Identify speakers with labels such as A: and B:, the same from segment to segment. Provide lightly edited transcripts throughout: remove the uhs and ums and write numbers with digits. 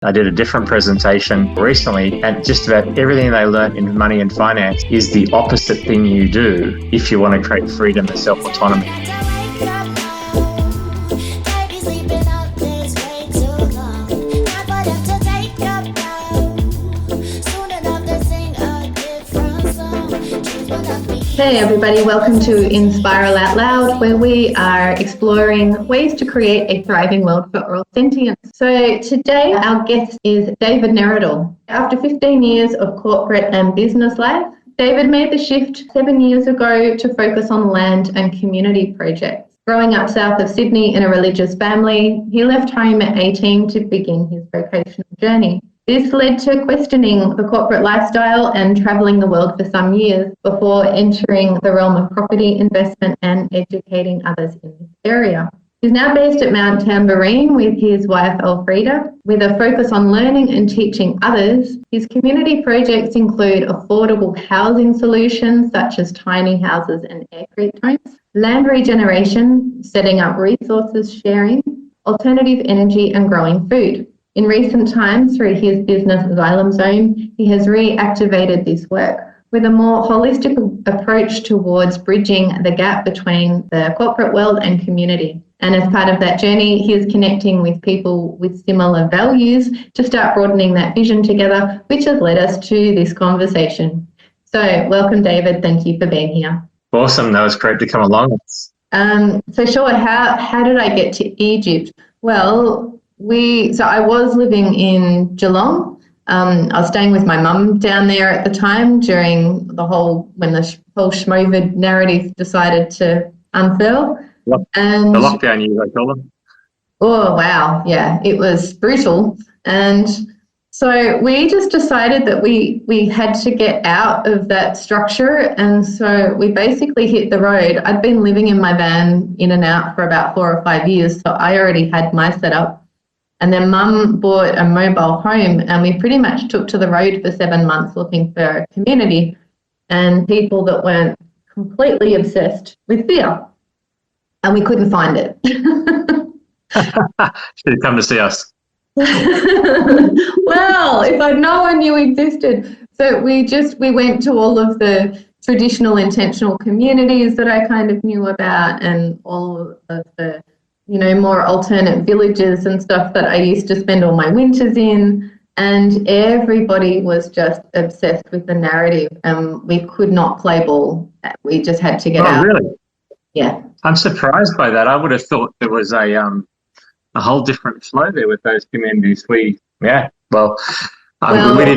A: I did a different presentation recently, and just about everything they learned in money and finance is the opposite thing you do if you want to create freedom and self-autonomy.
B: Hey everybody, welcome to Inspiral Out Loud, where we are exploring ways to create a thriving world for all sentience. So today our guest is David Neradil. After 15 years of corporate and business life, David made the shift 7 years ago to focus on land and community projects. Growing up south of Sydney in a religious family, he left home at 18 to begin his vocational journey. This led to questioning the corporate lifestyle and travelling the world for some years before entering the realm of property investment and educating others in this area. He's now based at Mount Tambourine with his wife Alfreda, with a focus on learning and teaching others. His community projects include affordable housing solutions such as tiny houses and Aircrete Domes, land regeneration, setting up resources sharing, alternative energy and growing food. In recent times, through his business Xylemzone, he has reactivated this work with a more holistic approach towards bridging the gap between the corporate world and community. And as part of that journey, he is connecting with people with similar values to start broadening that vision together, which has led us to this conversation. So welcome, David. Thank you for being here.
A: Awesome. That was great to come along.
B: So sure, how did I get to Egypt? Well, I was living in Geelong. I was staying with my mum down there at the time during when the whole schmovid narrative decided to unfurl. And
A: the lockdown years, I call them.
B: Oh, wow. Yeah, it was brutal. And so we just decided that we had to get out of that structure. And so we basically hit the road. I'd been living in my van in and out for about 4 or 5 years, so I already had my setup. And then Mum bought a mobile home and we pretty much took to the road for 7 months looking for a community and people that weren't completely obsessed with fear. And we couldn't find it.
A: Should have come to see us.
B: Well, if I'd known you existed. So we went to all of the traditional intentional communities that I kind of knew about and all of the more alternate villages and stuff that I used to spend all my winters in, and everybody was just obsessed with the narrative and we could not play ball. We just had to get out. Oh,
A: really?
B: Yeah.
A: I'm surprised by that. I would have thought there was a whole different flow there with those communities. We didn't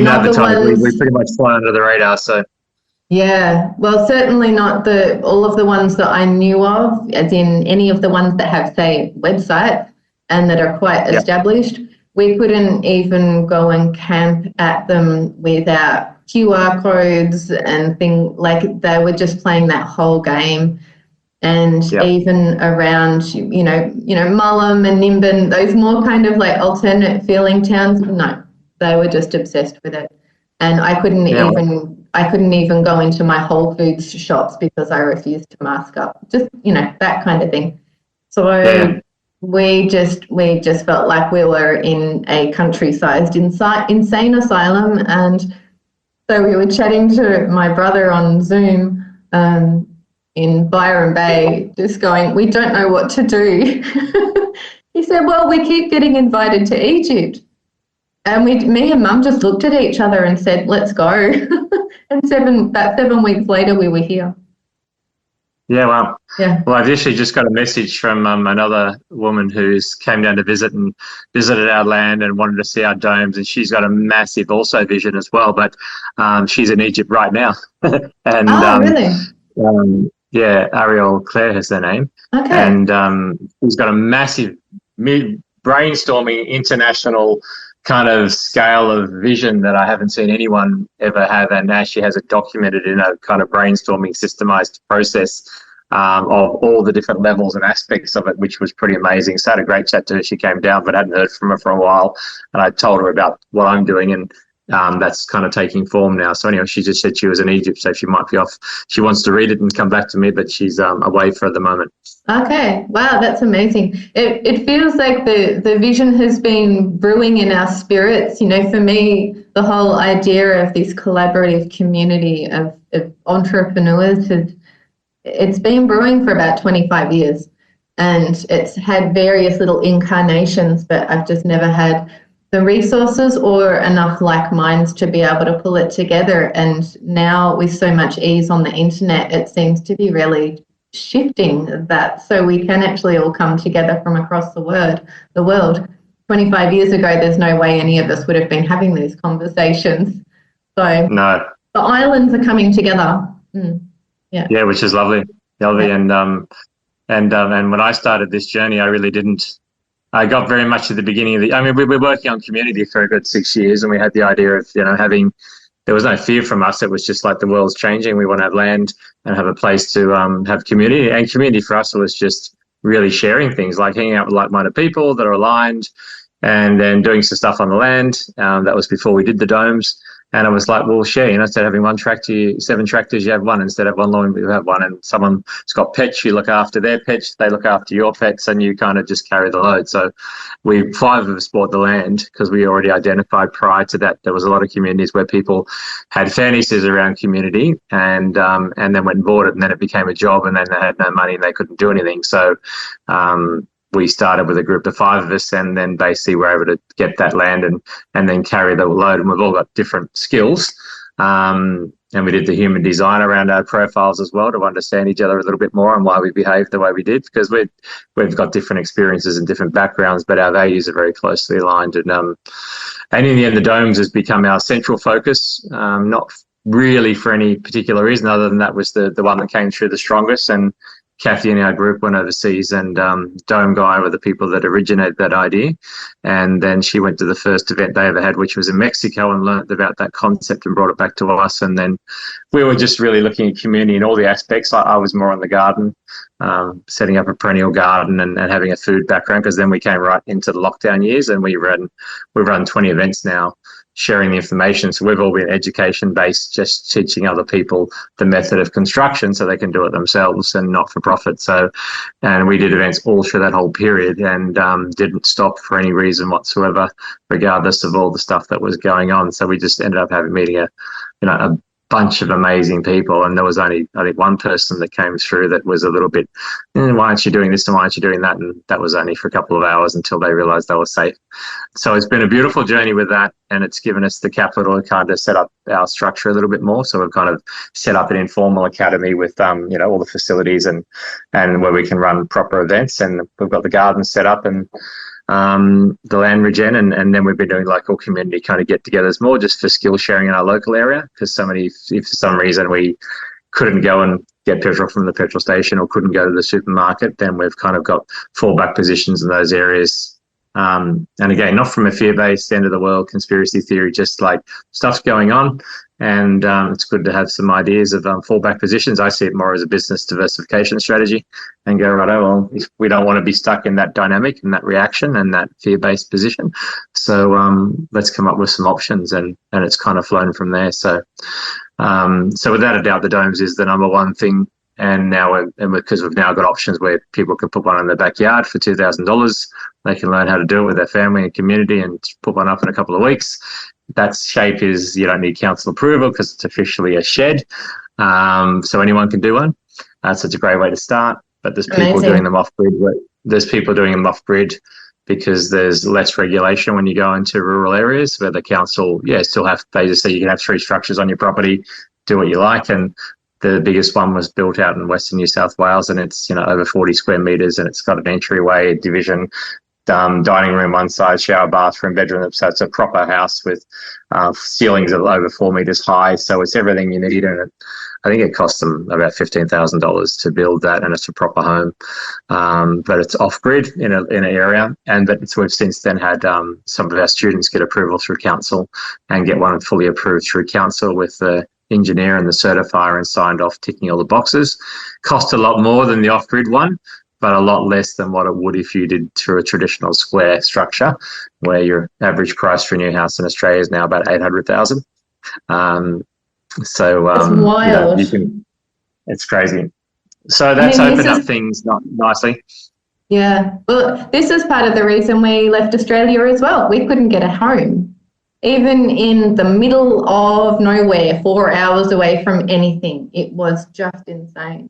A: advertise. We pretty much fly under the radar, so.
B: Yeah, well, certainly not all of the ones that I knew of, as in any of the ones that have, say, websites and that are quite established. We couldn't even go and camp at them without QR codes and things like they were just playing that whole game. And even around, Mullum and Nimbin, those more kind of like alternate feeling towns, no, they were just obsessed with it. And I couldn't even go into my Whole Foods shops because I refused to mask up. Just, that kind of thing. So we just felt like we were in a country-sized insane asylum. And so we were chatting to my brother on Zoom in Byron Bay, just going, we don't know what to do. He said, well, we keep getting invited to Egypt. And me and Mum just looked at each other and said, let's go. And about 7 weeks later, we were here.
A: Yeah, wow.
B: Yeah.
A: Well, I've actually just got a message from another woman who's came down to visit and visited our land and wanted to see our domes. And she's got a massive also vision as well. But she's in Egypt right now. And,
B: really?
A: Ariel Claire is her name.
B: Okay.
A: And she's got a massive brainstorming international kind of scale of vision that I haven't seen anyone ever have, and now she has it documented in a kind of brainstorming systemized process of all the different levels and aspects of it, which was pretty amazing. So I had a great chat to her. She came down but hadn't heard from her for a while, and I told her about what I'm doing, and that's kind of taking form now. So anyway, she just said she was in Egypt, so she might be off. She wants to read it and come back to me, but she's away for the moment.
B: Okay, wow, that's amazing. It feels like the vision has been brewing in our spirits. You know, for me, the whole idea of this collaborative community of entrepreneurs it's been brewing for about 25 years, and it's had various little incarnations, but I've just never had the resources or enough like minds to be able to pull it together. And now with so much ease on the internet, it seems to be really shifting that, so we can actually all come together from across the world. 25 years ago, there's no way any of us would have been having these conversations. So
A: No.
B: the islands are coming together.
A: Yeah, which is lovely. Yeah. And when I started this journey, I really didn't. I got very much at the beginning of the. I mean, we were working on community for a good 6 years, and we had the idea of having. There was no fear from us. It was just like the world's changing. We want to have land and have a place to have community. And community for us was just really sharing things, like hanging out with like-minded people that are aligned, and then doing some stuff on the land. That was before we did the domes. And I was like, well, share, instead of having one tractor, 7 tractors, you have one. Instead of one lawn, you have one. And someone's got pets, you look after their pets, they look after your pets, and you kind of just carry the load. So 5 of us bought the land because we already identified prior to that there was a lot of communities where people had fantasies around community and then went and bought it, and then it became a job, and then they had no money and they couldn't do anything. So we started with a group of 5 of us, and then basically we're able to get that land and then carry the load. And we've all got different skills. And we did the human design around our profiles as well to understand each other a little bit more and why we behaved the way we did, because we've got different experiences and different backgrounds, but our values are very closely aligned. And in the end, the domes has become our central focus, not really for any particular reason other than that was the one that came through the strongest. And Kathy and our group went overseas, and Dome Guy were the people that originated that idea. And then she went to the first event they ever had, which was in Mexico, and learned about that concept and brought it back to us. And then we were just really looking at community in all the aspects. I was more on the garden, setting up a perennial garden and having a food background, because then we came right into the lockdown years, and we've run 20 events now, sharing the information. So we've all been education based, just teaching other people the method of construction so they can do it themselves and not for profit. So, and we did events all through that whole period, and didn't stop for any reason whatsoever, regardless of all the stuff that was going on. So we just ended up meeting a bunch of amazing people, and there was only, I think, one person that came through that was a little bit, why aren't you doing this and why aren't you doing that? And that was only for a couple of hours until they realized they were safe. So it's been a beautiful journey with that, and it's given us the capital to kind of set up our structure a little bit more. So we've kind of set up an informal academy with all the facilities and where we can run proper events, and we've got the garden set up and the land regen, and then we've been doing local community kind of get-togethers, more just for skill sharing in our local area, because if for some reason we couldn't go and get petrol from the petrol station or couldn't go to the supermarket, then we've kind of got fallback positions in those areas. And again, not from a fear-based end of the world conspiracy theory, just like stuff's going on, and it's good to have some ideas of fallback positions. I see it more as a business diversification strategy, and go, right, well, if we don't want to be stuck in that dynamic and that reaction and that fear-based position, so let's come up with some options, and it's kind of flown from there. So without a doubt, the domes is the number one thing. And now, because we've now got options where people can put one in their backyard for $2,000, they can learn how to do it with their family and community and put one up in a couple of weeks. That shape is, you don't need council approval because it's officially a shed. So anyone can do one. So it's a great way to start. But there's people doing them off-grid. There's people doing them off-grid because there's less regulation when you go into rural areas where the council, still they just say you can have 3 structures on your property, do what you like. And the biggest one was built out in Western New South Wales, and it's over 40 square metres, and it's got an entryway, a division, dining room one side, shower, bathroom, bedroom. So it's a proper house with ceilings of over 4 metres high. So it's everything you need, and I think it cost them about $15,000 to build that, and it's a proper home. But it's off grid in an area, but we've since then had some of our students get approval through council and get one fully approved through council with the engineer and the certifier and signed off, ticking all the boxes. Cost a lot more than the off-grid one, but a lot less than what it would if you did through a traditional square structure, where your average price for a new house in Australia is now about 800,000.
B: It's wild.
A: It's crazy. So that's opened up things nicely.
B: Yeah. Well, this is part of the reason we left Australia as well. We couldn't get a home, even in the middle of nowhere, 4 hours away from anything. It was just insane.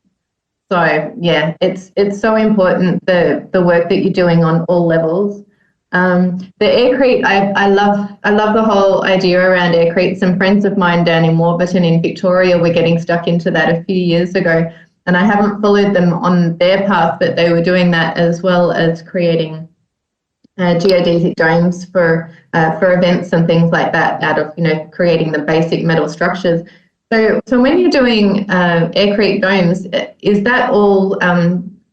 B: So yeah, it's so important, the work that you're doing on all levels. The Aircrete, I love the whole idea around Aircrete. Some friends of mine down in Warburton in Victoria were getting stuck into that a few years ago, and I haven't followed them on their path, but they were doing that as well as creating geodesic domes for events and things like that, out of creating the basic metal structures. So when you're doing Aircrete domes, is that all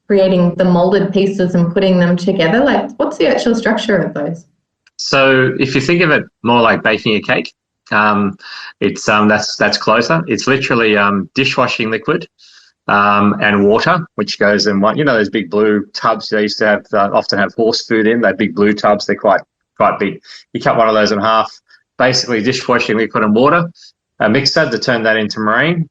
B: creating the molded pieces and putting them together? Like, what's the actual structure of those?
A: So if you think of it more like baking a cake, it's that's closer. It's literally dishwashing liquid and water, which goes in one. Those big blue tubs they used to have, often have horse food in. They're big blue tubs. They're quite big. You cut one of those in half. Basically, dishwashing liquid and water. A mixer to turn that into marine,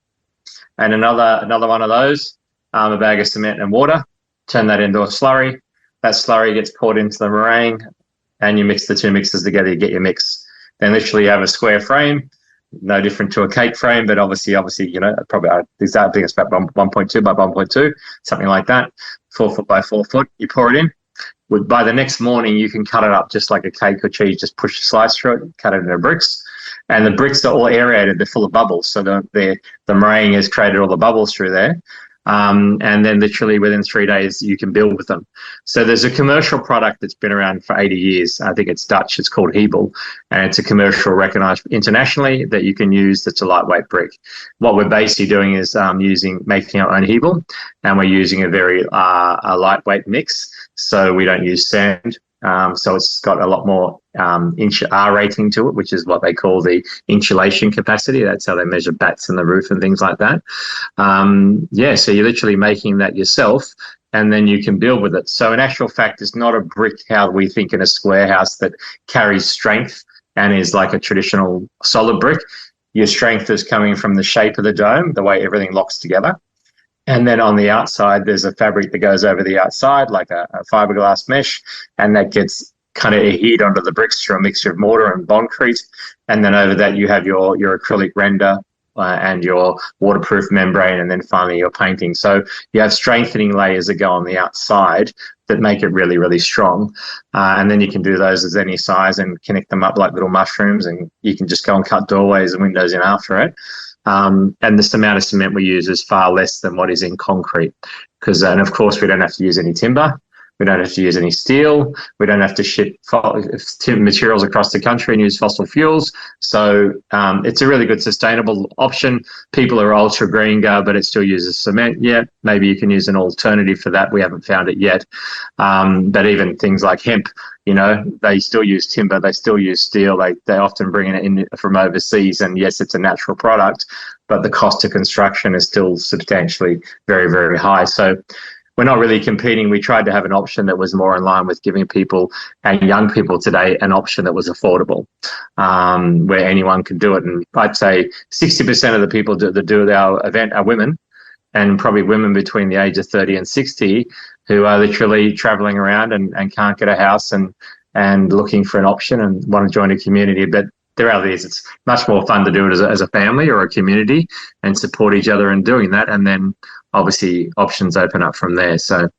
A: and another one of those, a bag of cement and water, turn that into a slurry. That slurry gets poured into the meringue, and you mix the two mixes together, you get your mix. Then literally you have a square frame, no different to a cake frame, but obviously, probably the exact thing is about 1.2 by 1.2, something like that, 4 foot by 4 foot. You pour it in. By the next morning, you can cut it up just like a cake or cheese. Just push a slice through it, cut it into bricks. And the bricks are all aerated. They're full of bubbles. So the meringue has created all the bubbles through there. And then literally within 3 days, you can build with them. So there's a commercial product that's been around for 80 years. I think it's Dutch. It's called Hebel. And it's a commercial recognized internationally that you can use that's a lightweight brick. What we're basically doing is making our own Hebel. And we're using a very a lightweight mix. So we don't use sand. So it's got a lot more R rating to it, which is what they call the insulation capacity. That's how they measure bats in the roof and things like that. So you're literally making that yourself, and then you can build with it. So in actual fact, it's not a brick how we think in a square house that carries strength and is like a traditional solid brick. Your strength is coming from the shape of the dome, the way everything locks together. And then on the outside, there's a fabric that goes over the outside, like a fiberglass mesh, and that gets kind of adhered onto the bricks through a mixture of mortar and bondcrete. And then over that, you have your acrylic render and your waterproof membrane, and then finally your painting. So you have strengthening layers that go on the outside that make it really, really strong. And then you can do those as any size and connect them up like little mushrooms, and you can just go and cut doorways and windows in after it. And this amount of cement we use is far less than what is in concrete, and of course we don't have to use any timber, we don't have to use any steel, we don't have to ship materials across the country and use fossil fuels. So it's a really good sustainable option. People are ultra green, but it still uses cement. Yeah, maybe you can use an alternative for that. We haven't found it yet. But even things like hemp, they still use timber, they still use steel, they often bring it in from overseas, and yes, it's a natural product, but the cost of construction is still substantially very, very high. So we're not really competing. We tried to have an option that was more in line with giving people and young people today an option that was affordable, where anyone could do it. And I'd say 60% of the people that do our event are women, and probably women between the age of 30 and 60 who are literally traveling around and can't get a house and looking for an option and want to join a community. But the reality is it's much more fun to do it as a family or a community and support each other in doing that. And then obviously options open up from there. So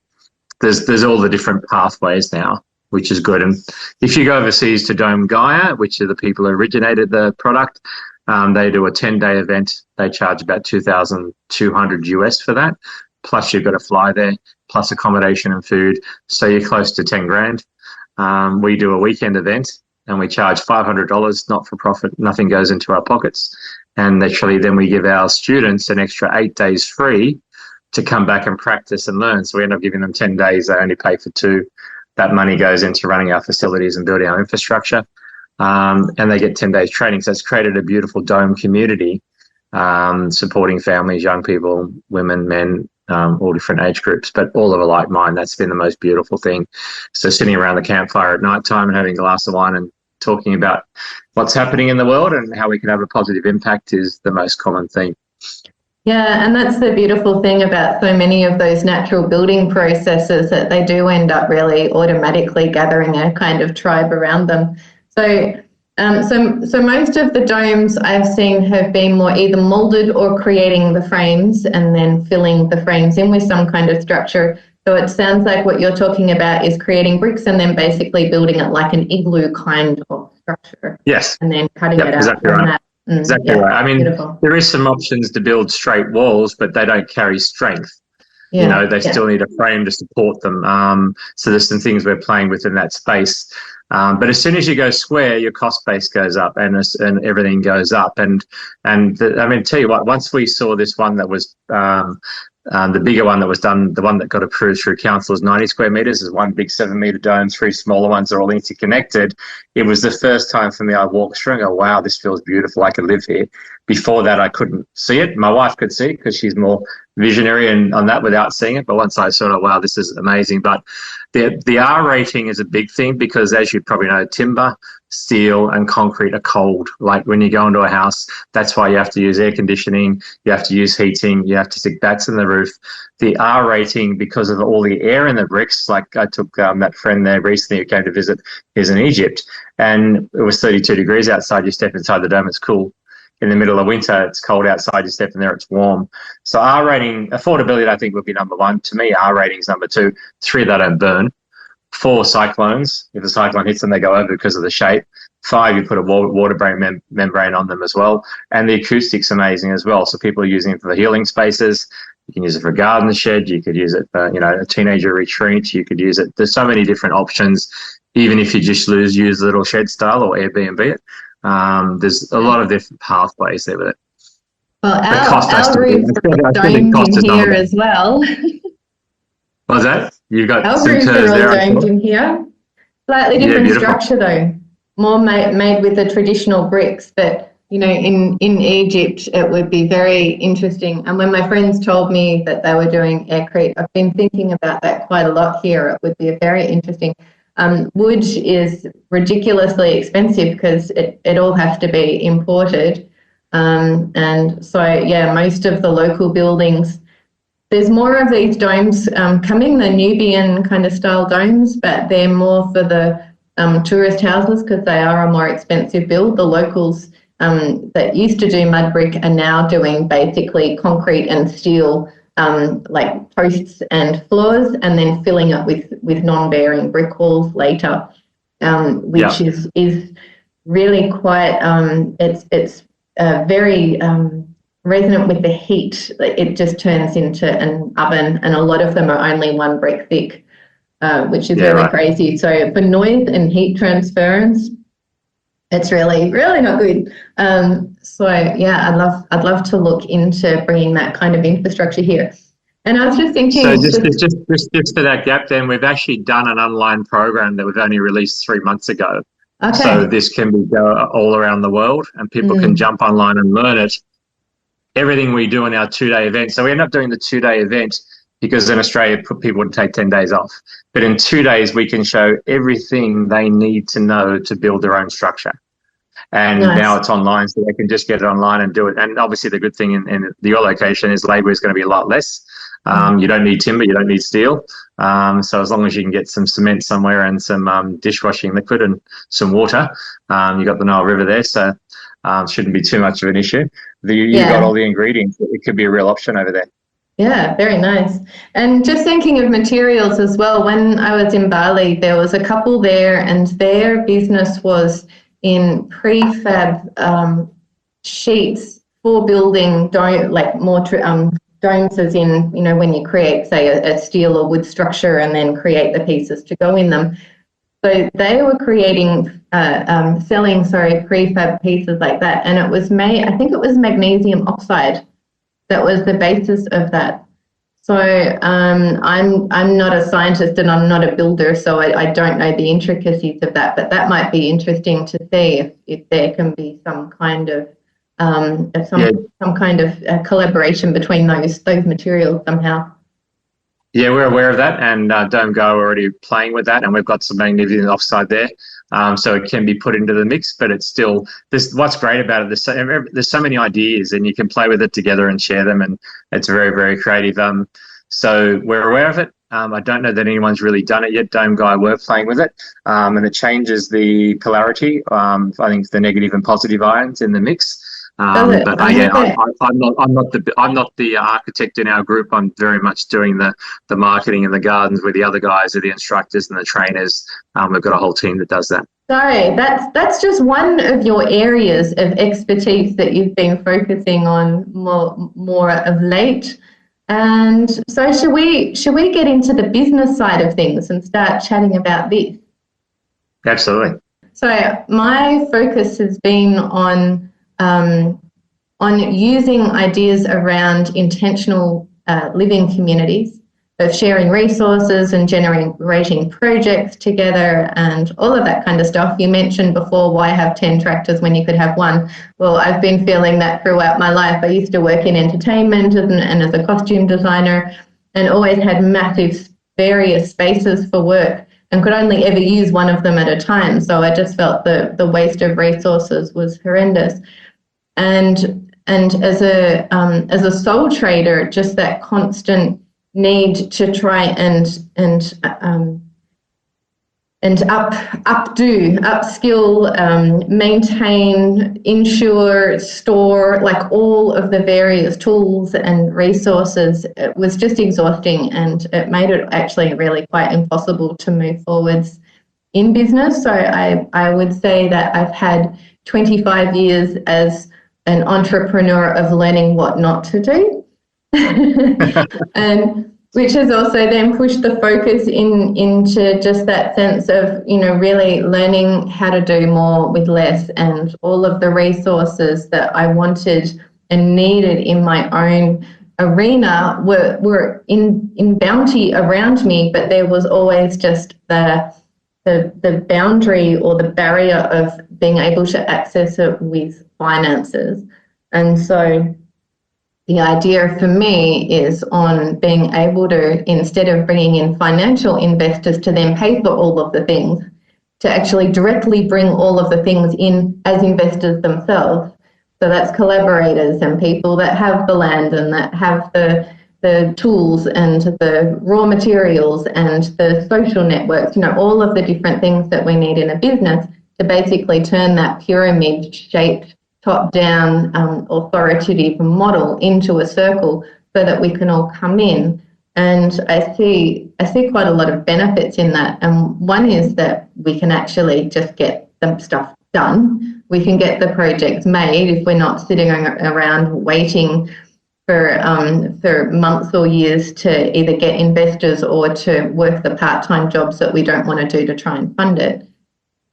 A: there's all the different pathways now, which is good. And if you go overseas to Dome Gaia, which are the people who originated the product, they do a 10-day event. They charge about $2,200 US for that. Plus you've got to fly there, plus accommodation and food. So you're close to 10 grand. We do a weekend event and we charge $500, not for profit. Nothing goes into our pockets. And actually then we give our students an extra 8 days free to come back and practice and learn. So we end up giving them 10 days. They only pay for 2. That money goes into running our facilities and building our infrastructure. And they get 10 days training. So it's created a beautiful dome community, supporting families, young people, women, men, all different age groups, but all of a like mind. That's been the most beautiful thing. So sitting around the campfire at night time and having a glass of wine and talking about what's happening in the world and how we can have a positive impact is the most common thing.
B: Yeah, and that's the beautiful thing about so many of those natural building processes, that they do end up really automatically gathering a kind of tribe around them. So most of the domes I've seen have been more either molded or creating the frames and then filling the frames in with some kind of structure. So it sounds like what you're talking about is creating bricks and then basically building it like an igloo kind of structure.
A: Yes.
B: And then cutting it out
A: exactly
B: from
A: right.
B: that.
A: Exactly right. I mean,
B: beautiful.
A: There is some options to build straight walls, but they don't carry strength.
B: Yeah,
A: you know, they still need a frame to support them. So there's some things we're playing with in that space. But as soon as you go square, your cost base goes up and everything goes up. I mean, tell you what, once we saw this one that was the bigger one that was done, the one that got approved through council is 90 square metres, is one big 7-metre dome, 3 smaller ones are all interconnected. It was the first time for me I walked through and go, wow, this feels beautiful, I could live here. Before that, I couldn't see it. My wife could see it because she's more visionary and on that without seeing it. But once I saw it, wow, this is amazing. But the R rating is a big thing because, as you probably know, timber, steel and concrete are cold. Like when you go into a house, that's why you have to use air conditioning, you have to use heating, you have to stick bats in the roof. The R rating, because of all the air in the bricks, like I took that friend there recently who came to visit, he's in Egypt, and it was 32 degrees outside. You step inside the dome, it's cool. In the middle of winter, it's cold outside, you step in there, it's warm. So R rating, affordability, I think, would be number one. To me, R rating is number 2. 3, they don't burn. 4, cyclones. If a cyclone hits them, they go over because of the shape. 5, you put a water membrane on them as well. And the acoustic's amazing as well. So people are using it for the healing spaces. You can use it for a garden shed. You could use it for, a teenager retreat. You could use it. There's so many different options, even if you just use a little shed style or Airbnb it. There's a lot of different pathways there with it.
B: Well, our roof's domed in here as well.
A: What's that? You've got
B: our
A: some
B: roofs
A: curves
B: are all
A: there.
B: domed in here. Slightly different structure though. More made with the traditional bricks, but in Egypt it would be very interesting. And when my friends told me that they were doing Aircrete, I've been thinking about that quite a lot here. It would be a very interesting. Wood is ridiculously expensive because it all has to be imported. And so, most of the local buildings, there's more of these domes coming, the Nubian kind of style domes, but they're more for the tourist houses because they are a more expensive build. The locals that used to do mud brick are now doing basically concrete and steel, like posts and floors, and then filling it with non-bearing brick walls later, which is really quite it's very resonant with the heat. It just turns into an oven, and a lot of them are only 1 brick thick, which is really crazy. So for noise and heat transference, it's really, really not good. I'd love to look into bringing that kind of infrastructure here. And I was just thinking.
A: So just for that gap, then we've actually done an online program that we've only released 3 months ago.
B: Okay.
A: So this can be all around the world, and people can jump online and learn it. Everything we do in our 2-day event. So we end up doing the 2-day event because in Australia, people would take 10 days off. But in 2 days, we can show everything they need to know to build their own structure. And now it's online, so they can just get it online and do it. And obviously the good thing in your location is labour is going to be a lot less. You don't need timber, you don't need steel. So as long as you can get some cement somewhere and some dishwashing liquid and some water, you've got the Nile River there, so shouldn't be too much of an issue. You've got all the ingredients. It could be a real option over there.
B: Yeah, very nice. And just thinking of materials as well, when I was in Bali, there was a couple there and their business was in prefab sheets for building domes, as in, when you create, say, a steel or wood structure and then create the pieces to go in them. So they were selling prefab pieces like that, and it was I think it was magnesium oxide that was the basis of that. So I'm not a scientist and I'm not a builder, so I don't know the intricacies of that, but that might be interesting to see if there can be some kind of some kind of collaboration between those materials somehow.
A: Yeah, we're aware of that, and Dome Go are already playing with that, and we've got some magnesium oxide there, so it can be put into the mix. But it's still what's great about it. There's so many ideas, and you can play with it together and share them, and it's very, very creative. So we're aware of it. I don't know that anyone's really done it yet. Dome Guy were playing with it, and it changes the polarity. I think the negative and positive ions in the mix. I'm not the architect in our group. I'm very much doing the marketing and the gardens, where the other guys are the instructors and the trainers. We've got a whole team that does that.
B: So that's just one of your areas of expertise that you've been focusing on more of late. And so should we get into the business side of things and start chatting about this?
A: Absolutely.
B: So my focus has been on using ideas around intentional living communities, of sharing resources and generating projects together and all of that kind of stuff. You mentioned before, why have 10 tractors when you could have one? Well, I've been feeling that throughout my life. I used to work in entertainment and as a costume designer, and always had massive various spaces for work and could only ever use one of them at a time. So I just felt the waste of resources was horrendous. And as a sole trader, just that constant need to try and upskill, maintain, insure, store, like all of the various tools and resources. It was just exhausting, and it made it actually really quite impossible to move forwards in business. So I would say that I've had 25 years as an entrepreneur of learning what not to do. And which has also then pushed the focus into just that sense of, really learning how to do more with less, and all of the resources that I wanted and needed in my own arena were in bounty around me, but there was always just the boundary or the barrier of being able to access it with finances. And so the idea for me is on being able to, instead of bringing in financial investors to then pay for all of the things, to actually directly bring all of the things in as investors themselves. So that's collaborators and people that have the land and that have the tools and the raw materials and the social networks, all of the different things that we need in a business to basically turn that pyramid-shaped, top-down, authoritative model into a circle so that we can all come in. And I see quite a lot of benefits in that. And one is that we can actually just get the stuff done. We can get the projects made if we're not sitting around waiting for months or years to either get investors or to work the part-time jobs that we don't want to do to try and fund it.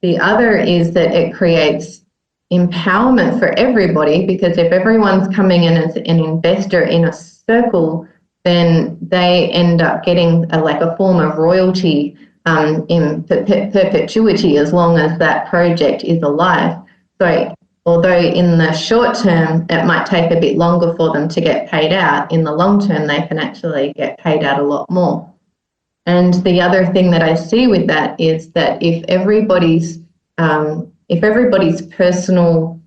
B: The other is that it creates empowerment for everybody, because if everyone's coming in as an investor in a circle, then they end up getting a form of royalty in perpetuity as long as that project is alive. So although in the short term it might take a bit longer for them to get paid out, in the long term they can actually get paid out a lot more. And the other thing that I see with that is that if everybody's personal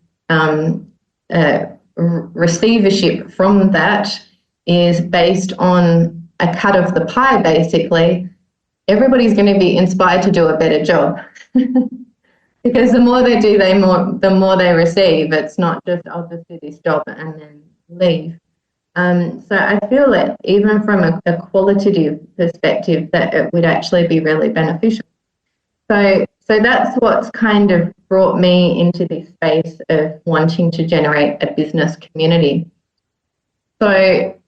B: receivership from that is based on a cut of the pie, basically, everybody's going to be inspired to do a better job. Because the more they do, the more they receive. It's not just, I'll just do this job and then leave. So I feel that even from a qualitative perspective, that it would actually be really beneficial. So that's what's kind of brought me into this space of wanting to generate a business community. So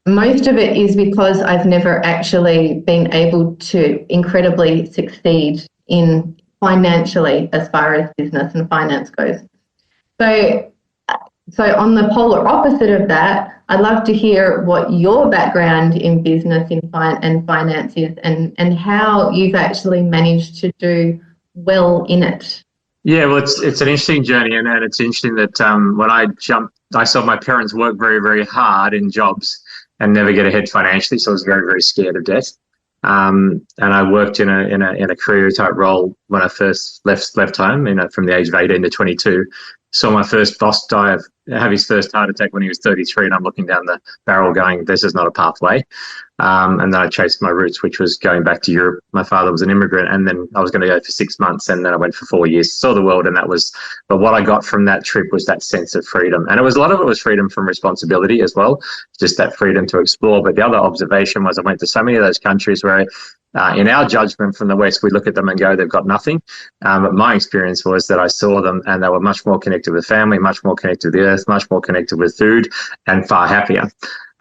B: most of it is because I've never actually been able to incredibly succeed in financially as far as business and finance goes. So on the polar opposite of that, I'd love to hear what your background in business and finance is, and how you've actually managed to do well in it.
A: Yeah, well, it's an interesting journey, and it's interesting that when I saw my parents work very, very hard in jobs and never get ahead financially. So I was very, very scared of debt. And I worked in a career type role when I first left home, from the age of 18 to 22. Saw my first boss have his first heart attack when he was 33, and I'm looking down the barrel going, this is not a pathway. And then I chased my roots, which was going back to Europe. My father was an immigrant, and then I was going to go for 6 months, and then I went for 4 years, saw the world, but what I got from that trip was that sense of freedom. And a lot of it was freedom from responsibility as well, just that freedom to explore. But the other observation was I went to so many of those countries where, in our judgment from the West, we look at them and go, they've got nothing. But my experience was that I saw them and they were much more connected with family, much more connected with the earth, much more connected with food, and far happier.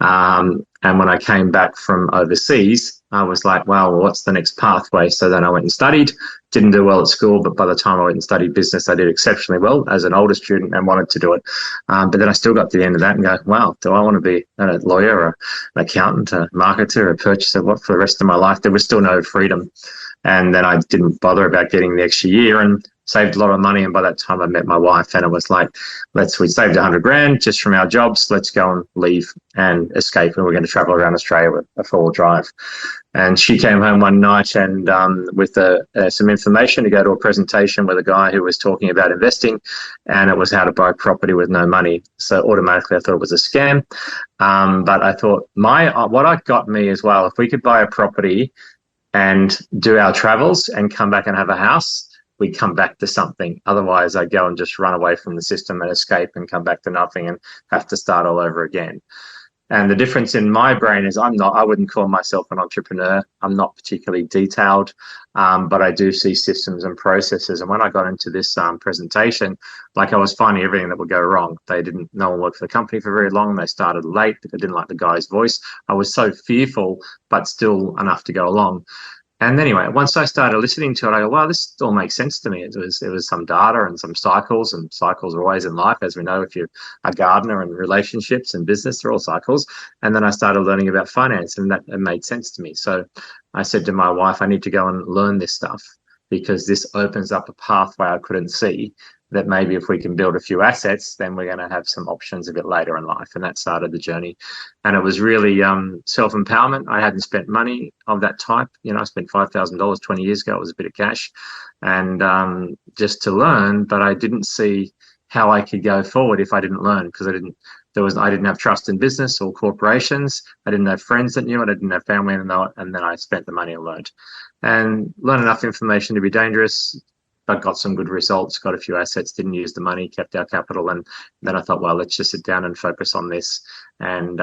A: And when I came back from overseas, I was like, well, what's the next pathway? So then I went and studied, didn't do well at school, but by the time I went and studied business, I did exceptionally well as an older student and wanted to do it. But then I still got to the end of that and go, wow, do I want to be a lawyer or an accountant, a marketer, a purchaser? What for the rest of my life? There was still no freedom. And then I didn't bother about getting the extra year and saved a lot of money. And by that time I met my wife, and it was like, we saved 100 grand just from our jobs. Let's go and leave and escape. And we're going to travel around Australia with a 4-wheel drive. And she came home one night and with some information to go to a presentation with a guy who was talking about investing, and it was how to buy property with no money. So automatically I thought it was a scam. But I thought what got me as well, if we could buy a property and do our travels and come back and have a house, we come back to something. Otherwise, I go and just run away from the system and escape and come back to nothing and have to start all over again. And the difference in my brain is I wouldn't call myself an entrepreneur. I'm not particularly detailed, but I do see systems and processes. And when I got into this presentation, I was finding everything that would go wrong. No one worked for the company for very long. They started late. They didn't like the guy's voice. I was so fearful, but still enough to go along. And anyway, once I started listening to it, I go, wow, this all makes sense to me. It was some data and some cycles, and cycles are always in life. As we know, if you're a gardener and relationships and business, they're all cycles. And then I started learning about finance, and it made sense to me. So I said to my wife, I need to go and learn this stuff, because this opens up a pathway I couldn't see, that maybe if we can build a few assets, then we're going to have some options a bit later in life. And that started the journey. And it was really self-empowerment. I hadn't spent money of that type. I spent $5,000 20 years ago. It was a bit of cash, and just to learn, but I didn't see how I could go forward if I didn't learn, because I didn't have trust in business or corporations. I didn't have friends that knew it. I didn't have family that know it. And then I spent the money and learned enough information to be dangerous, but got some good results, got a few assets, didn't use the money, kept our capital. And then I thought, well, let's just sit down and focus on this and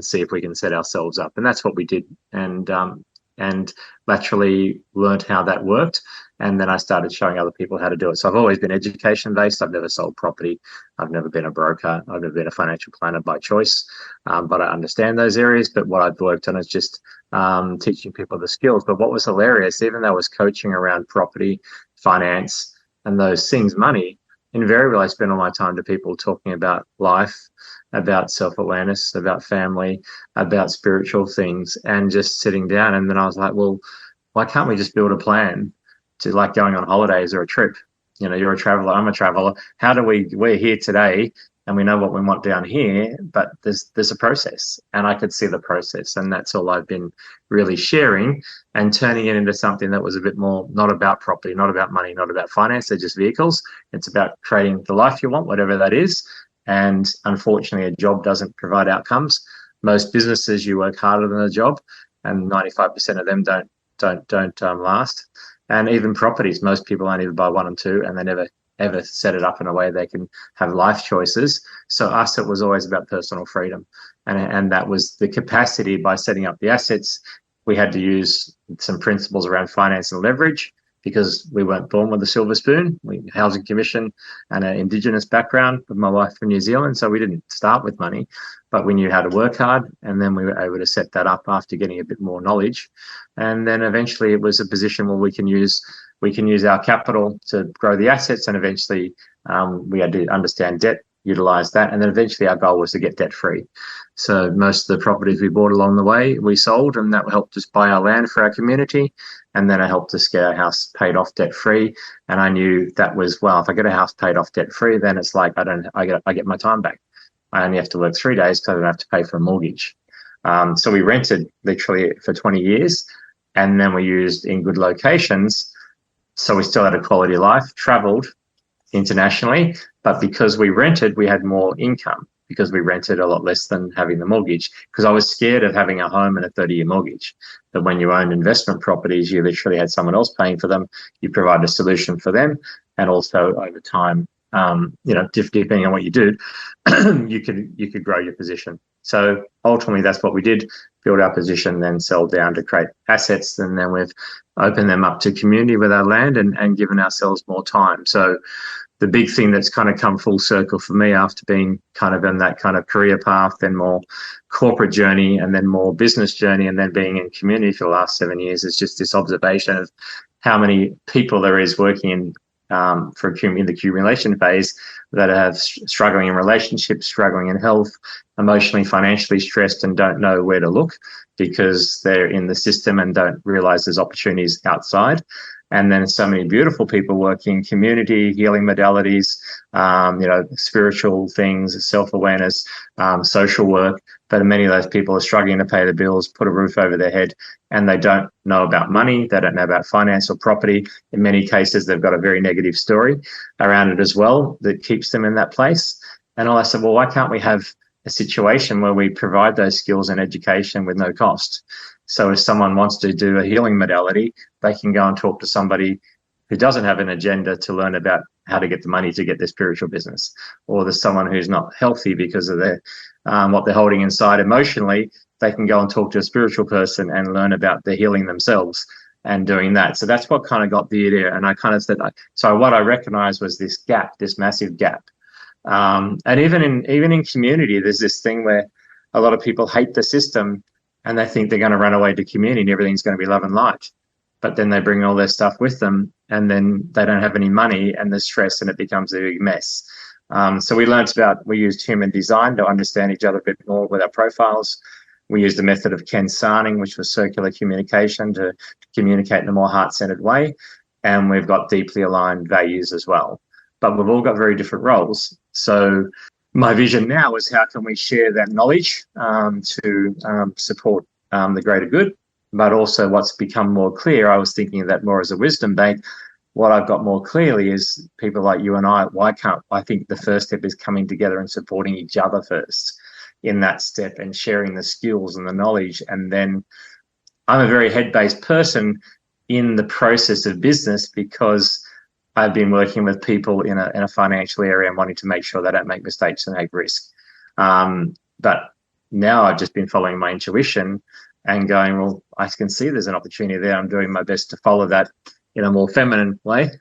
A: see if we can set ourselves up. And that's what we did. And laterally learned how that worked. And then I started showing other people how to do it. So I've always been education based. I've never sold property. I've never been a broker. I've never been a financial planner by choice. But I understand those areas. But what I've worked on is just teaching people the skills. But what was hilarious, even though I was coaching around property, finance, and those things, money, invariably I spend all my time to people talking about life, about self-awareness, about family, about spiritual things, and just sitting down. And then I was like, well, why can't we just build a plan to, like going on holidays or a trip? You're a traveler, I'm a traveler. We're here today and we know what we want down here, but there's a process, and I could see the process. And that's all I've been really sharing and turning it into something that was a bit more not about property, not about money, not about finance. They're just vehicles. It's about creating the life you want, whatever that is. And unfortunately, a job doesn't provide outcomes. Most businesses, you work harder than a job, and 95% of them don't last. And even properties, most people only buy one and two, and they never ever set it up in a way they can have life choices. So us, it was always about personal freedom, and that was the capacity. By setting up the assets, we had to use some principles around finance and leverage, because we weren't born with a silver spoon. We housing commission and an Indigenous background with my wife from New Zealand. So we didn't start with money, but we knew how to work hard. And then we were able to set that up after getting a bit more knowledge. And then eventually it was a position where we can use our capital to grow the assets. And eventually we had to understand debt utilize that. And then eventually our goal was to get debt free. So most of the properties we bought along the way, we sold, and that helped us buy our land for our community. And then it helped us get our house paid off debt free. And I knew that was, well, if I get a house paid off debt free, then it's like I get my time back. I only have to work 3 days because I don't have to pay for a mortgage. So we rented literally for 20 years, and then we used in good locations. So we still had a quality of life, traveled internationally, but because we rented, we had more income because we rented a lot less than having the mortgage, because I was scared of having a home and a 30-year mortgage. But when you owned investment properties, you literally had someone else paying for them. You provide a solution for them, and also over time, depending on what you do, you could grow your position. So ultimately, that's what we did: build our position, then sell down to create assets, and then we've opened them up to community with our land and given ourselves more time. So the big thing that's kind of come full circle for me after being kind of in that kind of career path, then more corporate journey, and then more business journey, and then being in community for the last 7 years, is just this observation of how many people there is working in the accumulation phase that have struggling in relationships, struggling in health, emotionally, financially stressed, and don't know where to look because they're in the system and don't realize there's opportunities outside. And then so many beautiful people working community, healing modalities, spiritual things, self-awareness, social work. But many of those people are struggling to pay the bills, put a roof over their head, and they don't know about money. They don't know about finance or property. In many cases, they've got a very negative story around it as well that keeps them in that place. And I said, well, why can't we have a situation where we provide those skills and education with no cost? So if someone wants to do a healing modality, they can go and talk to somebody who doesn't have an agenda to learn about how to get the money to get their spiritual business. Or there's someone who's not healthy because of their what they're holding inside emotionally. They can go and talk to a spiritual person and learn about the healing themselves and doing that. So that's what kind of got the idea. And I kind of said, so what I recognized was this gap, this massive gap. And even in community, there's this thing where a lot of people hate the system and they think they're going to run away to community and everything's going to be love and light. But then they bring all their stuff with them, and then they don't have any money, and there's stress, and it becomes a big mess. So we used human design to understand each other a bit more with our profiles. We used the method of Kensaning, which was circular communication, to communicate in a more heart-centered way. And we've got deeply aligned values as well. But we've all got very different roles. So my vision now is how can we share that knowledge to support the greater good, but also what's become more clear, I was thinking of that more as a wisdom bank. What I've got more clearly is people like you and I think the first step is coming together and supporting each other first in that step and sharing the skills and the knowledge. And then I'm a very head-based person in the process of business because I've been working with people in a financial area and wanting to make sure they don't make mistakes and take risk. But now I've just been following my intuition and going, well, I can see there's an opportunity there. I'm doing my best to follow that in a more feminine way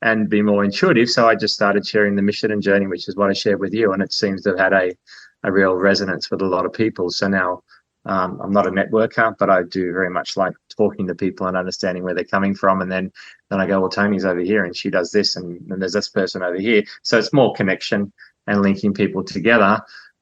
A: and be more intuitive. So I just started sharing the mission and journey, which is what I shared with you. And it seems to have had a real resonance with a lot of people. So now I'm not a networker, but I do very much like talking to people and understanding where they're coming from. And then I go, well, Tony's over here and she does this, and there's this person over here. So it's more connection and linking people together.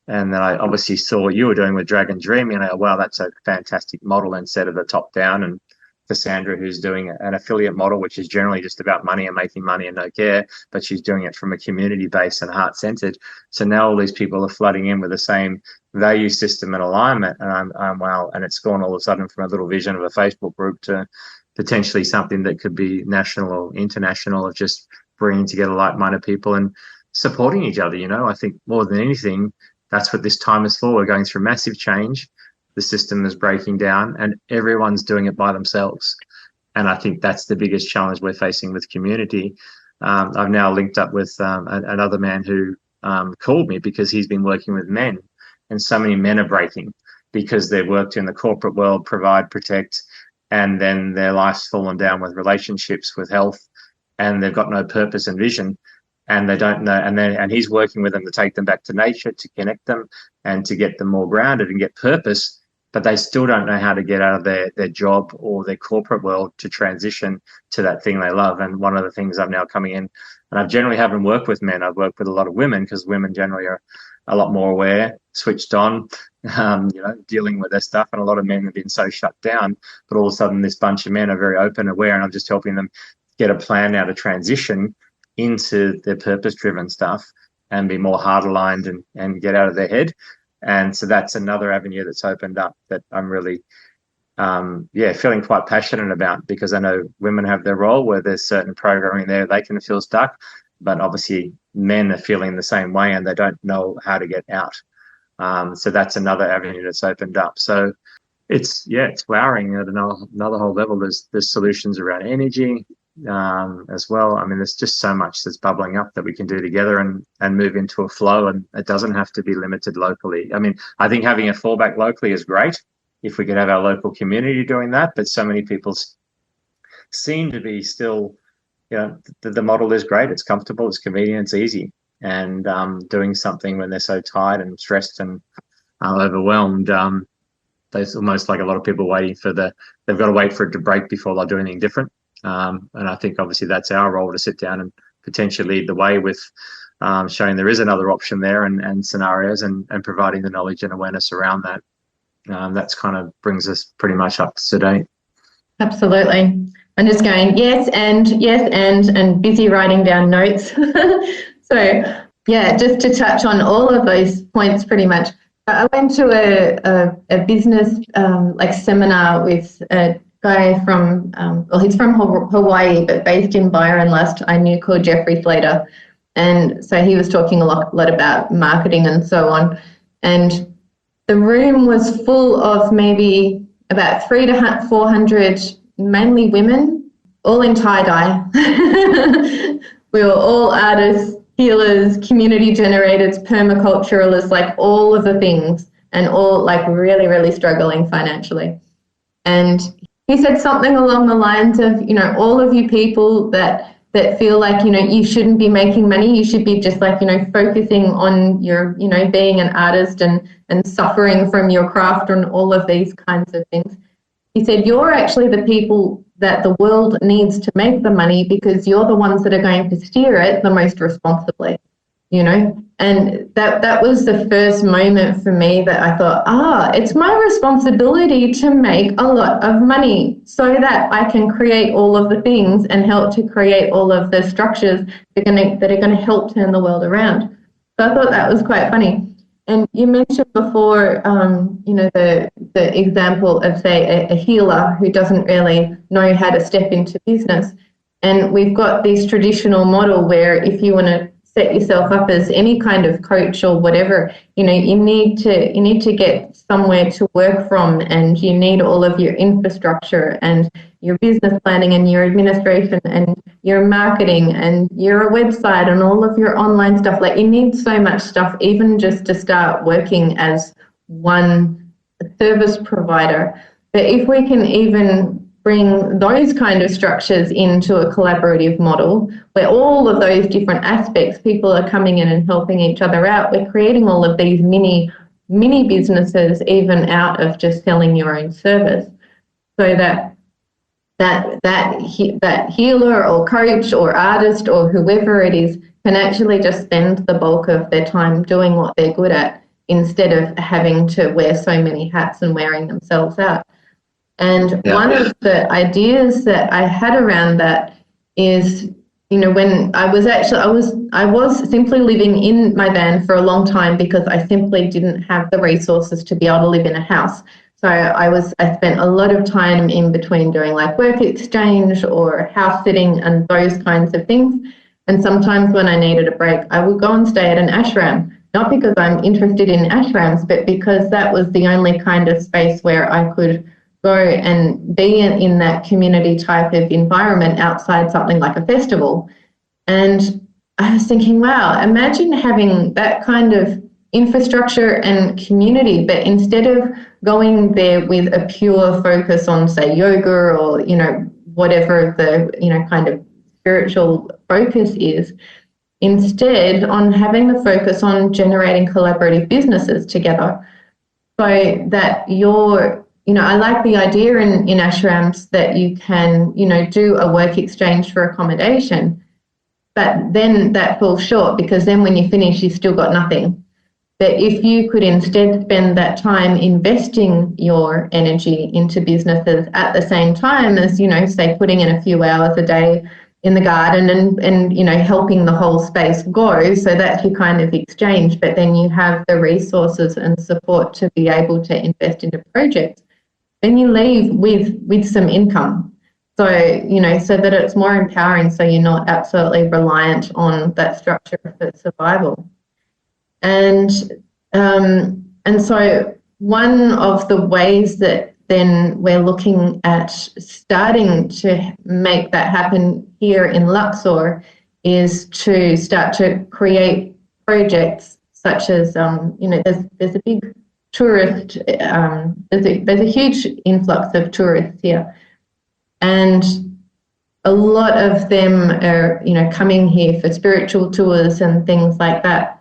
A: And then I obviously saw what you were doing with Dragon Dream, and I go, wow, that's a fantastic model instead of the top down. And Cassandra, who's doing an affiliate model, which is generally just about money and making money and no care, but she's doing it from a community base and heart-centered. So now all these people are flooding in with the same value system and alignment, and I'm wow. And it's gone all of a sudden from a little vision of a Facebook group to potentially something that could be national or international, of just bringing together like-minded people and supporting each other. I think more than anything, that's what this time is for. We're going through massive change. The system is breaking down and everyone's doing it by themselves. And I think that's the biggest challenge we're facing with community. I've now linked up with another man who called me because he's been working with men, and so many men are breaking because they've worked in the corporate world, provide, protect, and then their life's fallen down with relationships, with health, and they've got no purpose and vision. And they don't know, and he's working with them to take them back to nature, to connect them and to get them more grounded and get purpose. but they still don't know how to get out of their job or their corporate world to transition to that thing they love. And one of the things I'm now coming in, and I generally haven't worked with men, I've worked with a lot of women, because women generally are a lot more aware, switched on, dealing with their stuff. And a lot of men have been so shut down, but all of a sudden this bunch of men are very open, aware, and I'm just helping them get a plan now to transition into their purpose-driven stuff and be more heart-aligned and get out of their head. And so that's another avenue that's opened up that I'm really, feeling quite passionate about, because I know women have their role where there's certain programming there they can feel stuck, but obviously men are feeling the same way and they don't know how to get out. So that's another avenue that's opened up. So it's flowering at another whole level. There's solutions around energy as well. I mean, there's just so much that's bubbling up that we can do together and move into a flow, and it doesn't have to be limited locally. I mean, I think having a fallback locally is great if we could have our local community doing that, but so many people seem to be still, the model is great, it's comfortable, it's convenient, it's easy, and doing something when they're so tired and stressed and overwhelmed, there's almost like a lot of people waiting they've got to wait for it to break before they'll do anything different. And I think obviously that's our role, to sit down and potentially lead the way with showing there is another option there, and scenarios, and providing the knowledge and awareness around that. That's kind of brings us pretty much up to date.
B: Absolutely. I'm just going, yes, and busy writing down notes. So, just to touch on all of those points pretty much. I went to a business seminar with a guy from, he's from Hawaii, but based in Byron last I knew, called Jeffrey Slater. And so he was talking a lot about marketing and so on. And the room was full of maybe about 300 to 400, mainly women, all in tie-dye. We were all artists, healers, community generators, permaculturalists, like all of the things, and all like really, really struggling financially. And he said something along the lines of, all of you people that feel like, you shouldn't be making money, you should be just like, focusing on your, being an artist and suffering from your craft and all of these kinds of things. He said, you're actually the people that the world needs to make the money, because you're the ones that are going to steer it the most responsibly, And that was the first moment for me that I thought, it's my responsibility to make a lot of money so that I can create all of the things and help to create all of the structures that are going to help turn the world around. So I thought that was quite funny. And you mentioned before, the example of, say, a healer who doesn't really know how to step into business. And we've got this traditional model where if you want to set yourself up as any kind of coach or whatever, you need to get somewhere to work from, and you need all of your infrastructure and your business planning and your administration and your marketing and your website and all of your online stuff. Like, you need so much stuff, even just to start working as one service provider. But if we can even bring those kind of structures into a collaborative model where all of those different aspects, people are coming in and helping each other out, we're creating all of these mini businesses, even out of just selling your own service, so that healer or coach or artist or whoever it is can actually just spend the bulk of their time doing what they're good at, instead of having to wear so many hats and wearing themselves out. And one of the ideas that I had around that is, when I was simply living in my van for a long time, because I simply didn't have the resources to be able to live in a house. So I spent a lot of time in between doing like work exchange or house sitting and those kinds of things. And sometimes when I needed a break, I would go and stay at an ashram, not because I'm interested in ashrams, but because that was the only kind of space where I could go and be in that community type of environment outside something like a festival. And I was thinking, wow, imagine having that kind of infrastructure and community, but instead of going there with a pure focus on, say, yoga or, whatever the, kind of spiritual focus is, instead on having the focus on generating collaborative businesses together. so that you're, I like the idea in ashrams that you can, do a work exchange for accommodation, but then that falls short because then when you finish, you've still got nothing. But if you could instead spend that time investing your energy into businesses at the same time as, say, putting in a few hours a day in the garden and helping the whole space grow, so that's your kind of exchange, but then you have the resources and support to be able to invest into projects, then you leave with some income. So, so that it's more empowering, so you're not absolutely reliant on that structure for survival. And so one of the ways that then we're looking at starting to make that happen here in Luxor is to start to create projects such as, there's a big tourist, there's a huge influx of tourists here. And a lot of them are, coming here for spiritual tours and things like that.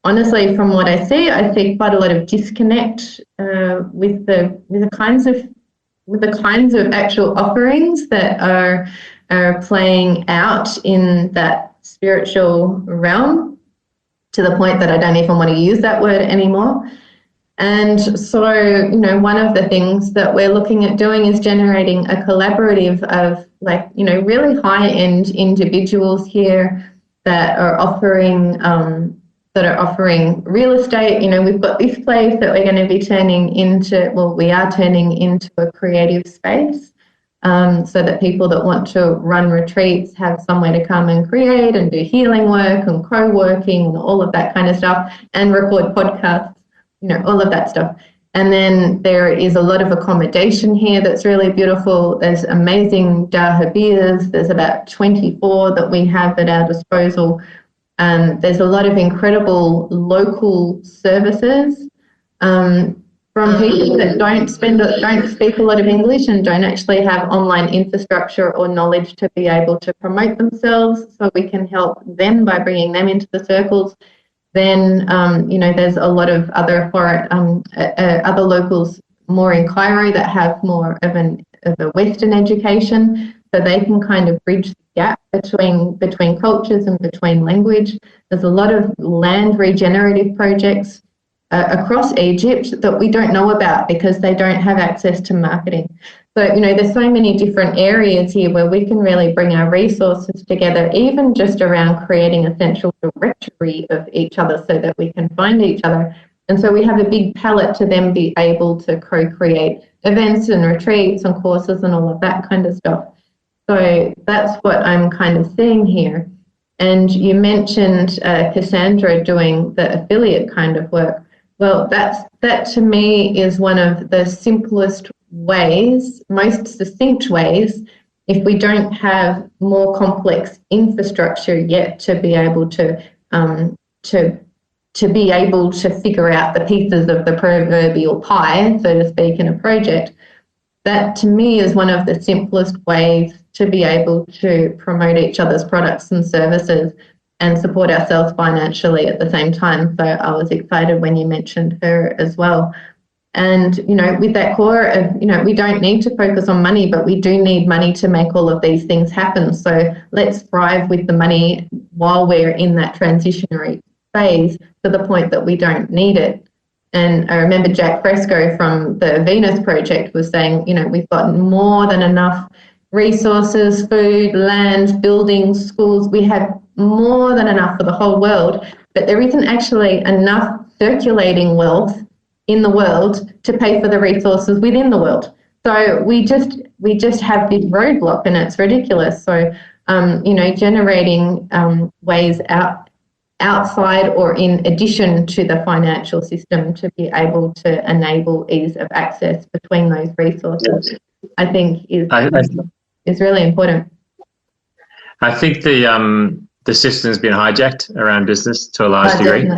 B: Honestly, from what I see quite a lot of disconnect with the kinds of actual offerings that are playing out in that spiritual realm, to the point that I don't even want to use that word anymore. And so, one of the things that we're looking at doing is generating a collaborative of really high-end individuals here that are offering real estate. We've got this place that we're going to be turning into a creative space, so that people that want to run retreats have somewhere to come and create and do healing work and co-working and all of that kind of stuff, and record podcasts, all of that stuff. And then there is a lot of accommodation here that's really beautiful. There's amazing dahabeahs. There's about 24 that we have at our disposal. There's a lot of incredible local services from people that don't speak a lot of English and don't actually have online infrastructure or knowledge to be able to promote themselves. So we can help them by bringing them into the circles. Then, there's a lot of other locals more in Cairo that have more of a Western education, so they can kind of bridge the gap between cultures and between language. There's a lot of land regenerative projects across Egypt that we don't know about because they don't have access to marketing. So, there's so many different areas here where we can really bring our resources together, even just around creating a central directory of each other so that we can find each other. And so we have a big palette to then be able to co-create events and retreats and courses and all of that kind of stuff. So that's what I'm kind of seeing here. And you mentioned Cassandra doing the affiliate kind of work. Well, that to me is one of the simplest ways, most succinct ways, if we don't have more complex infrastructure yet to be able to be able to figure out the pieces of the proverbial pie, so to speak, in a project. That to me is one of the simplest ways to be able to promote each other's products and services and support ourselves financially at the same time. So I was excited when you mentioned her as well. And, with that core of, we don't need to focus on money, but we do need money to make all of these things happen. So let's thrive with the money while we're in that transitionary phase to the point that we don't need it. And I remember Jack Fresco from the Venus Project was saying, we've got more than enough resources, food, land, buildings, schools. We have more than enough for the whole world, but there isn't actually enough circulating wealth in the world to pay for the resources within the world. So we just have this roadblock, and it's ridiculous. So generating ways outside or in addition to the financial system to be able to enable ease of access between those resources, I think is really important.
A: I think the system's been hijacked around business to a large degree.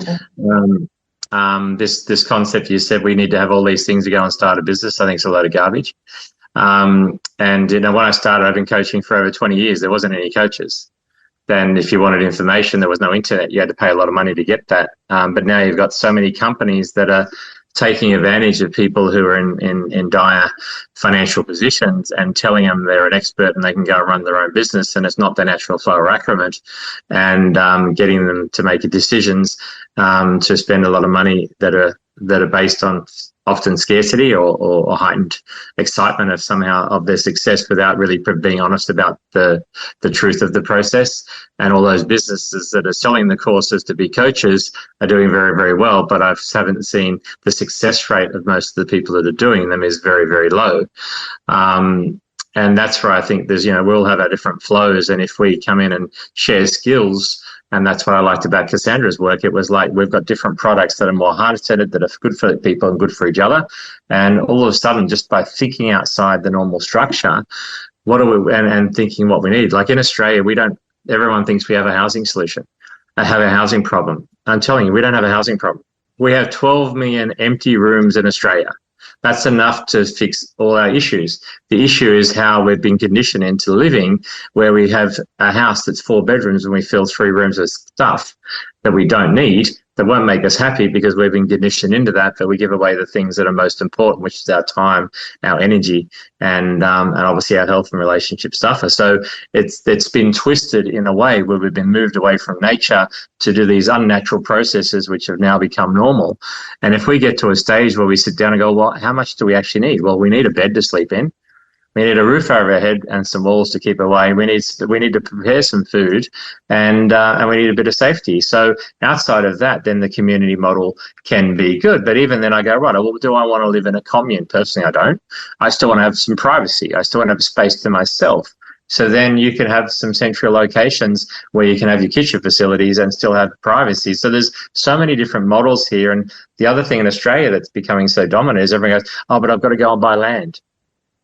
A: This concept you said we need to have all these things to go and start a business, I think it's a load of garbage. And when I started, I've been coaching for over 20 years. There wasn't any coaches. Then if you wanted information, there was no internet. You had to pay a lot of money to get that. But now you've got so many companies that are taking advantage of people who are in dire financial positions and telling them they're an expert and they can go and run their own business and it's not their natural flow or acclimate, and getting them to make decisions to spend a lot of money that are based on often scarcity or heightened excitement of somehow of their success without really being honest about the truth of the process. And all those businesses that are selling the courses to be coaches are doing very, very well, but I haven't seen the success rate of most of the people that are doing them is very, very low. And that's where I think there's, we'll have our different flows. And if we come in and share skills, and that's what I liked about Cassandra's work, it was like we've got different products that are more heart-centered, that are good for people and good for each other. And all of a sudden, just by thinking outside the normal structure, and thinking what we need. Like in Australia, everyone thinks we have a housing solution. I have a housing problem. I'm telling you, we don't have a housing problem. We have 12 million empty rooms in Australia. That's enough to fix all our issues. The issue is how we've been conditioned into living, where we have a house that's 4 bedrooms and we fill 3 rooms with stuff that we don't need, that won't make us happy because we've been conditioned into that, but we give away the things that are most important, which is our time, our energy, and obviously our health and relationship stuff. So it's been twisted in a way where we've been moved away from nature to do these unnatural processes, which have now become normal. And if we get to a stage where we sit down and go, well, how much do we actually need? Well, we need a bed to sleep in. We need a roof over our head and some walls to keep away. We need to prepare some food, and we need a bit of safety. So outside of that, then the community model can be good. But even then I go, right, well, do I want to live in a commune? Personally, I don't. I still want to have some privacy. I still want to have space to myself. So then you can have some central locations where you can have your kitchen facilities and still have privacy. So there's so many different models here. And the other thing in Australia that's becoming so dominant is everyone goes, oh, but I've got to go and buy land.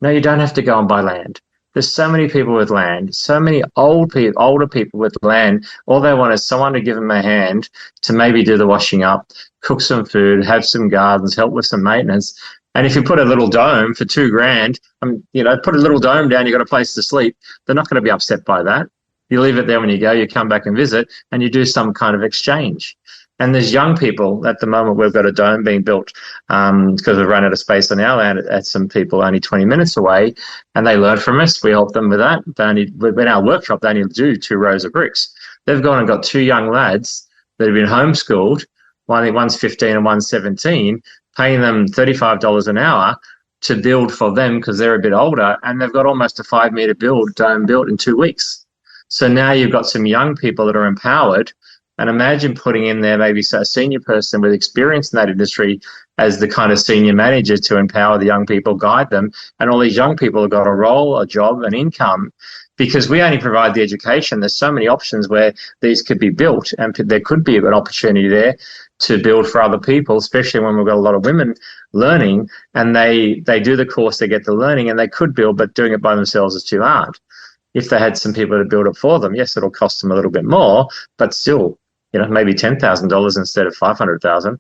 A: No, you don't have to go and buy land. There's so many people with land, so many older people with land. All they want is someone to give them a hand to maybe do the washing up, cook some food, have some gardens, help with some maintenance. And if you put a little dome for $2,000, put a little dome down, you've got a place to sleep, they're not going to be upset by that. You leave it there when you go, you come back and visit, and you do some kind of exchange. And there's young people at the moment. We've got a dome being built because we've run out of space on our land at some people only 20 minutes away, and they learn from us. We help them with that. In our workshop, they only do 2 rows of bricks. They've gone and got 2 young lads that have been homeschooled. One's 15 and one's 17, paying them $35 an hour to build for them because they're a bit older, and they've got almost a 5-meter dome built in 2 weeks. So now you've got some young people that are empowered. And imagine putting in there maybe a senior person with experience in that industry as the kind of senior manager to empower the young people, guide them. And all these young people have got a role, a job, an income, because we only provide the education. There's so many options where these could be built, and there could be an opportunity there to build for other people, especially when we've got a lot of women learning, and they do the course, they get the learning, and they could build, but doing it by themselves is too hard. If they had some people to build it for them, yes, it'll cost them a little bit more, but still, maybe $10,000 instead of $500,000,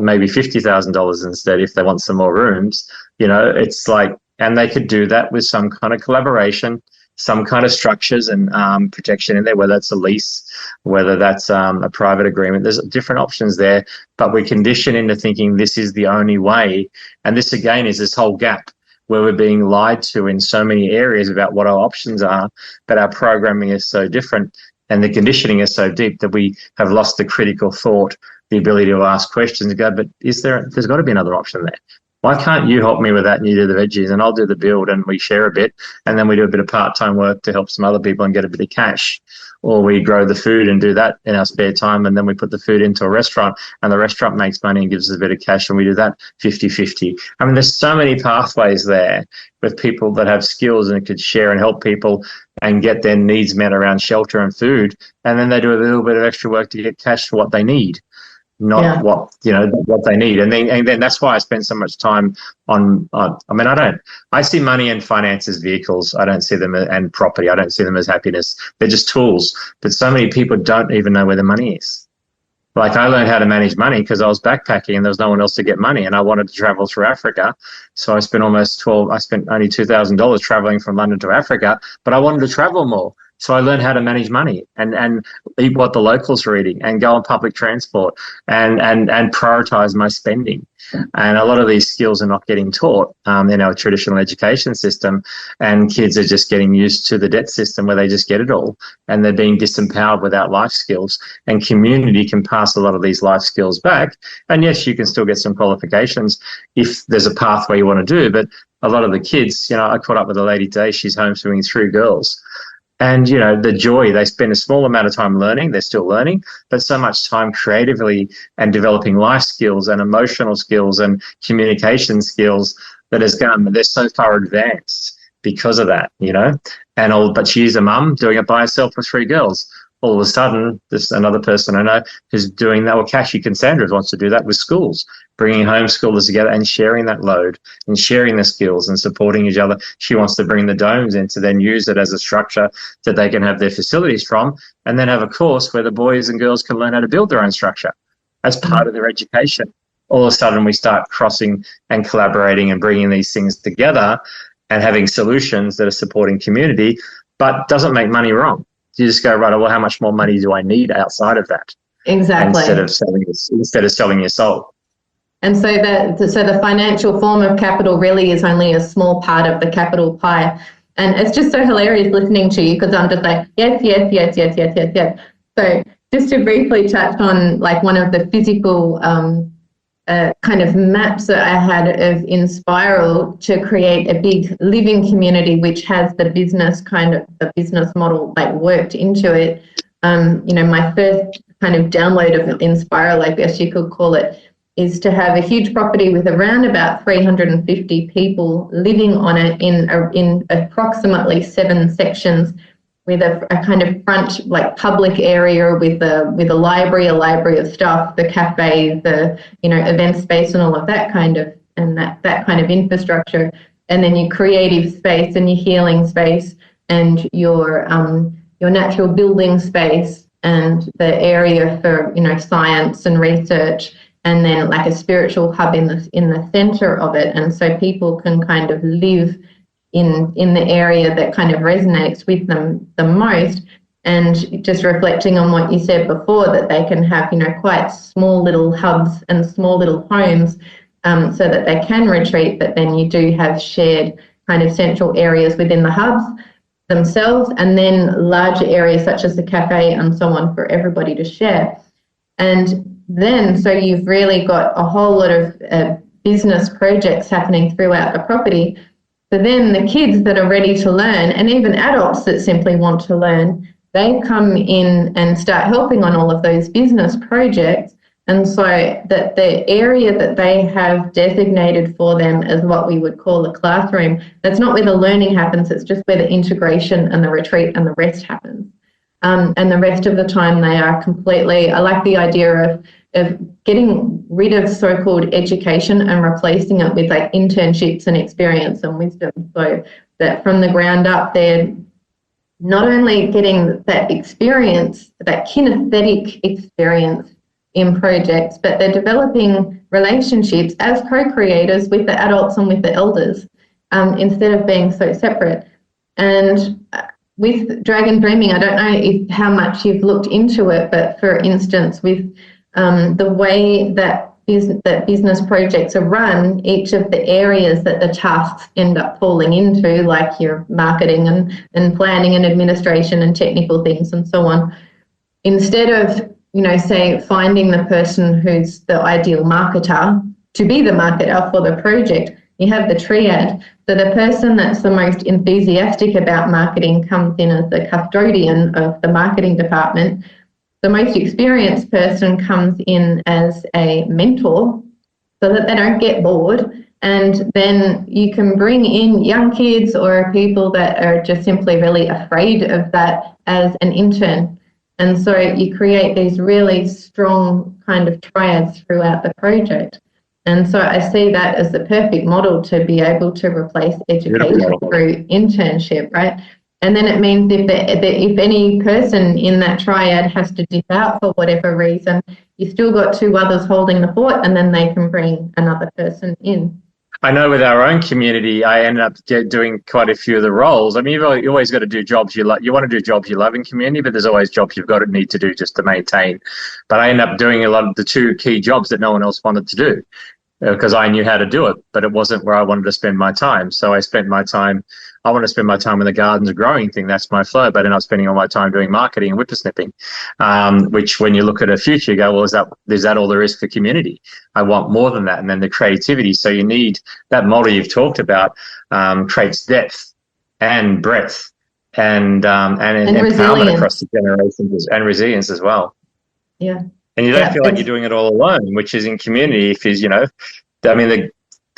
A: maybe $50,000 instead if they want some more rooms. It's like, and they could do that with some kind of collaboration, some kind of structures and protection in there, whether that's a lease, whether that's a private agreement. There's different options there, but we condition into thinking this is the only way. And this, again, is this whole gap where we're being lied to in so many areas about what our options are, but our programming is so different. And the conditioning is so deep that we have lost the critical thought, the ability to ask questions and go, but there's got to be another option there. Why can't you help me with that and you do the veggies and I'll do the build and we share a bit, and then we do a bit of part-time work to help some other people and get a bit of cash? Or we grow the food and do that in our spare time, and then we put the food into a restaurant and the restaurant makes money and gives us a bit of cash, and we do that 50-50. I mean, there's so many pathways there with people that have skills and could share and help people and get their needs met around shelter and food, and then they do a little bit of extra work to get cash for what they need, not what they need. And then that's why I spend so much time on I see money and finance as vehicles. I don't see them, and property, I don't see them as happiness. They're just tools. But so many people don't even know where the money is. Like, I learned how to manage money because I was backpacking and there was no one else to get money, and I wanted to travel through Africa. So I spent only $2,000 traveling from London to Africa, but I wanted to travel more. So I learned how to manage money and eat what the locals are eating and go on public transport and prioritize my spending. And a lot of these skills are not getting taught in our traditional education system, and kids are just getting used to the debt system where they just get it all, and they're being disempowered without life skills. And community can pass a lot of these life skills back. And yes, you can still get some qualifications if there's a pathway you want to do, but a lot of the kids, I caught up with a lady today, she's homeschooling 3 girls. And, the joy, they spend a small amount of time learning, they're still learning, but so much time creatively and developing life skills and emotional skills and communication skills that they're so far advanced because of that, but she's a mum doing it by herself with 3 girls. All of a sudden, there's another person I know who's doing that, or Cassie Cassandra wants to do that with schools, bringing homeschoolers together and sharing that load and sharing the skills and supporting each other. She wants to bring the domes in to then use it as a structure that they can have their facilities from, and then have a course where the boys and girls can learn how to build their own structure as part of their education. All of a sudden, we start crossing and collaborating and bringing these things together and having solutions that are supporting community, but doesn't make money wrong. You just go, right, well, how much more money do I need outside of that?
B: Exactly.
A: Instead of selling your soul.
B: And so the financial form of capital really is only a small part of the capital pie. And it's just so hilarious listening to you, because I'm just like, yes. So just to briefly touch on like one of the physical kind of maps that I had of Inspiral to create a big living community which has the business model like worked into it. My first kind of download of Inspiral, I guess you could call it, is to have a huge property with around about 350 people living on it in approximately 7 sections, with a kind of front like public area with a library of stuff, the cafe, the event space and all of that kind of that kind of infrastructure, and then your creative space and your healing space and your natural building space and the area for science and research, and then like a spiritual hub in the center of it. And so people can kind of live in the area that kind of resonates with them the most. And just reflecting on what you said before, that they can have quite small little hubs and small little homes, so that they can retreat, but then you do have shared kind of central areas within the hubs themselves, and then larger areas such as the cafe and so on for everybody to share. And then so you've really got a whole lot of business projects happening throughout the property. So then the kids that are ready to learn, and even adults that simply want to learn, they come in and start helping on all of those business projects. And so that the area that they have designated for them as what we would call a classroom, that's not where the learning happens, it's just where the integration and the retreat and the rest happens. And the rest of the time they are completely, I like the idea of getting rid of so-called education and replacing it with like internships and experience and wisdom, so that from the ground up they're not only getting that experience, that kinesthetic experience in projects, but they're developing relationships as co-creators with the adults and with the elders, instead of being so separate. And with Dragon Dreaming, I don't know how much you've looked into it, but for instance, with the way that business projects are run, each of the areas that the tasks end up falling into, like your marketing and planning and administration and technical things and so on, instead of, say, finding the person who's the ideal marketer to be the marketer for the project, you have the triad. So the person that's the most enthusiastic about marketing comes in as the custodian of the marketing department. The most experienced person comes in as a mentor so that they don't get bored. And then you can bring in young kids or people that are just simply really afraid of that as an intern. And so you create these really strong kind of triads throughout the project. And so I see that as the perfect model to be able to replace education through internship, right? And then it means if any person in that triad has to dip out for whatever reason, you've still got 2 others holding the fort, and then they can bring another person in.
A: I know with our own community, I ended up doing quite a few of the roles. I mean, you always got to do jobs you love. You want to do jobs you love in community, but there's always jobs you've got to need to do just to maintain. But I ended up doing a lot of the two key jobs that no one else wanted to do, because I knew how to do it, but it wasn't where I wanted to spend my time. So I want to spend my time in the gardens growing thing. That's my flow. But then I'm spending all my time doing marketing and whippersnipping, which when you look at a future, you go, well, is that all there is for community? I want more than that. And then the creativity. So you need that model you've talked about, creates depth and breadth and empowerment across the generations and resilience as well.
B: Yeah.
A: And you don't feel like you're doing it all alone, which is in community. The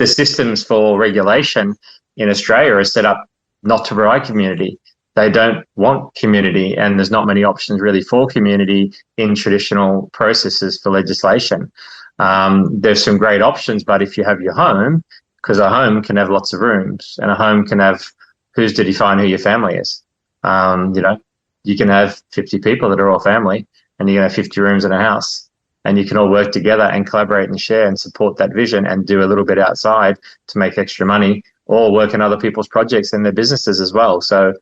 A: systems for regulation in Australia are set up not to provide community. They don't want community, and there's not many options really for community in traditional processes for legislation. There's some great options, but if you have your home, because a home can have lots of rooms, and a home can have, who's to define who your family is? You can have 50 people that are all family, and you can have 50 rooms in a house, and you can all work together and collaborate and share and support that vision and do a little bit outside to make extra money, or work in other people's projects and their businesses as well. So,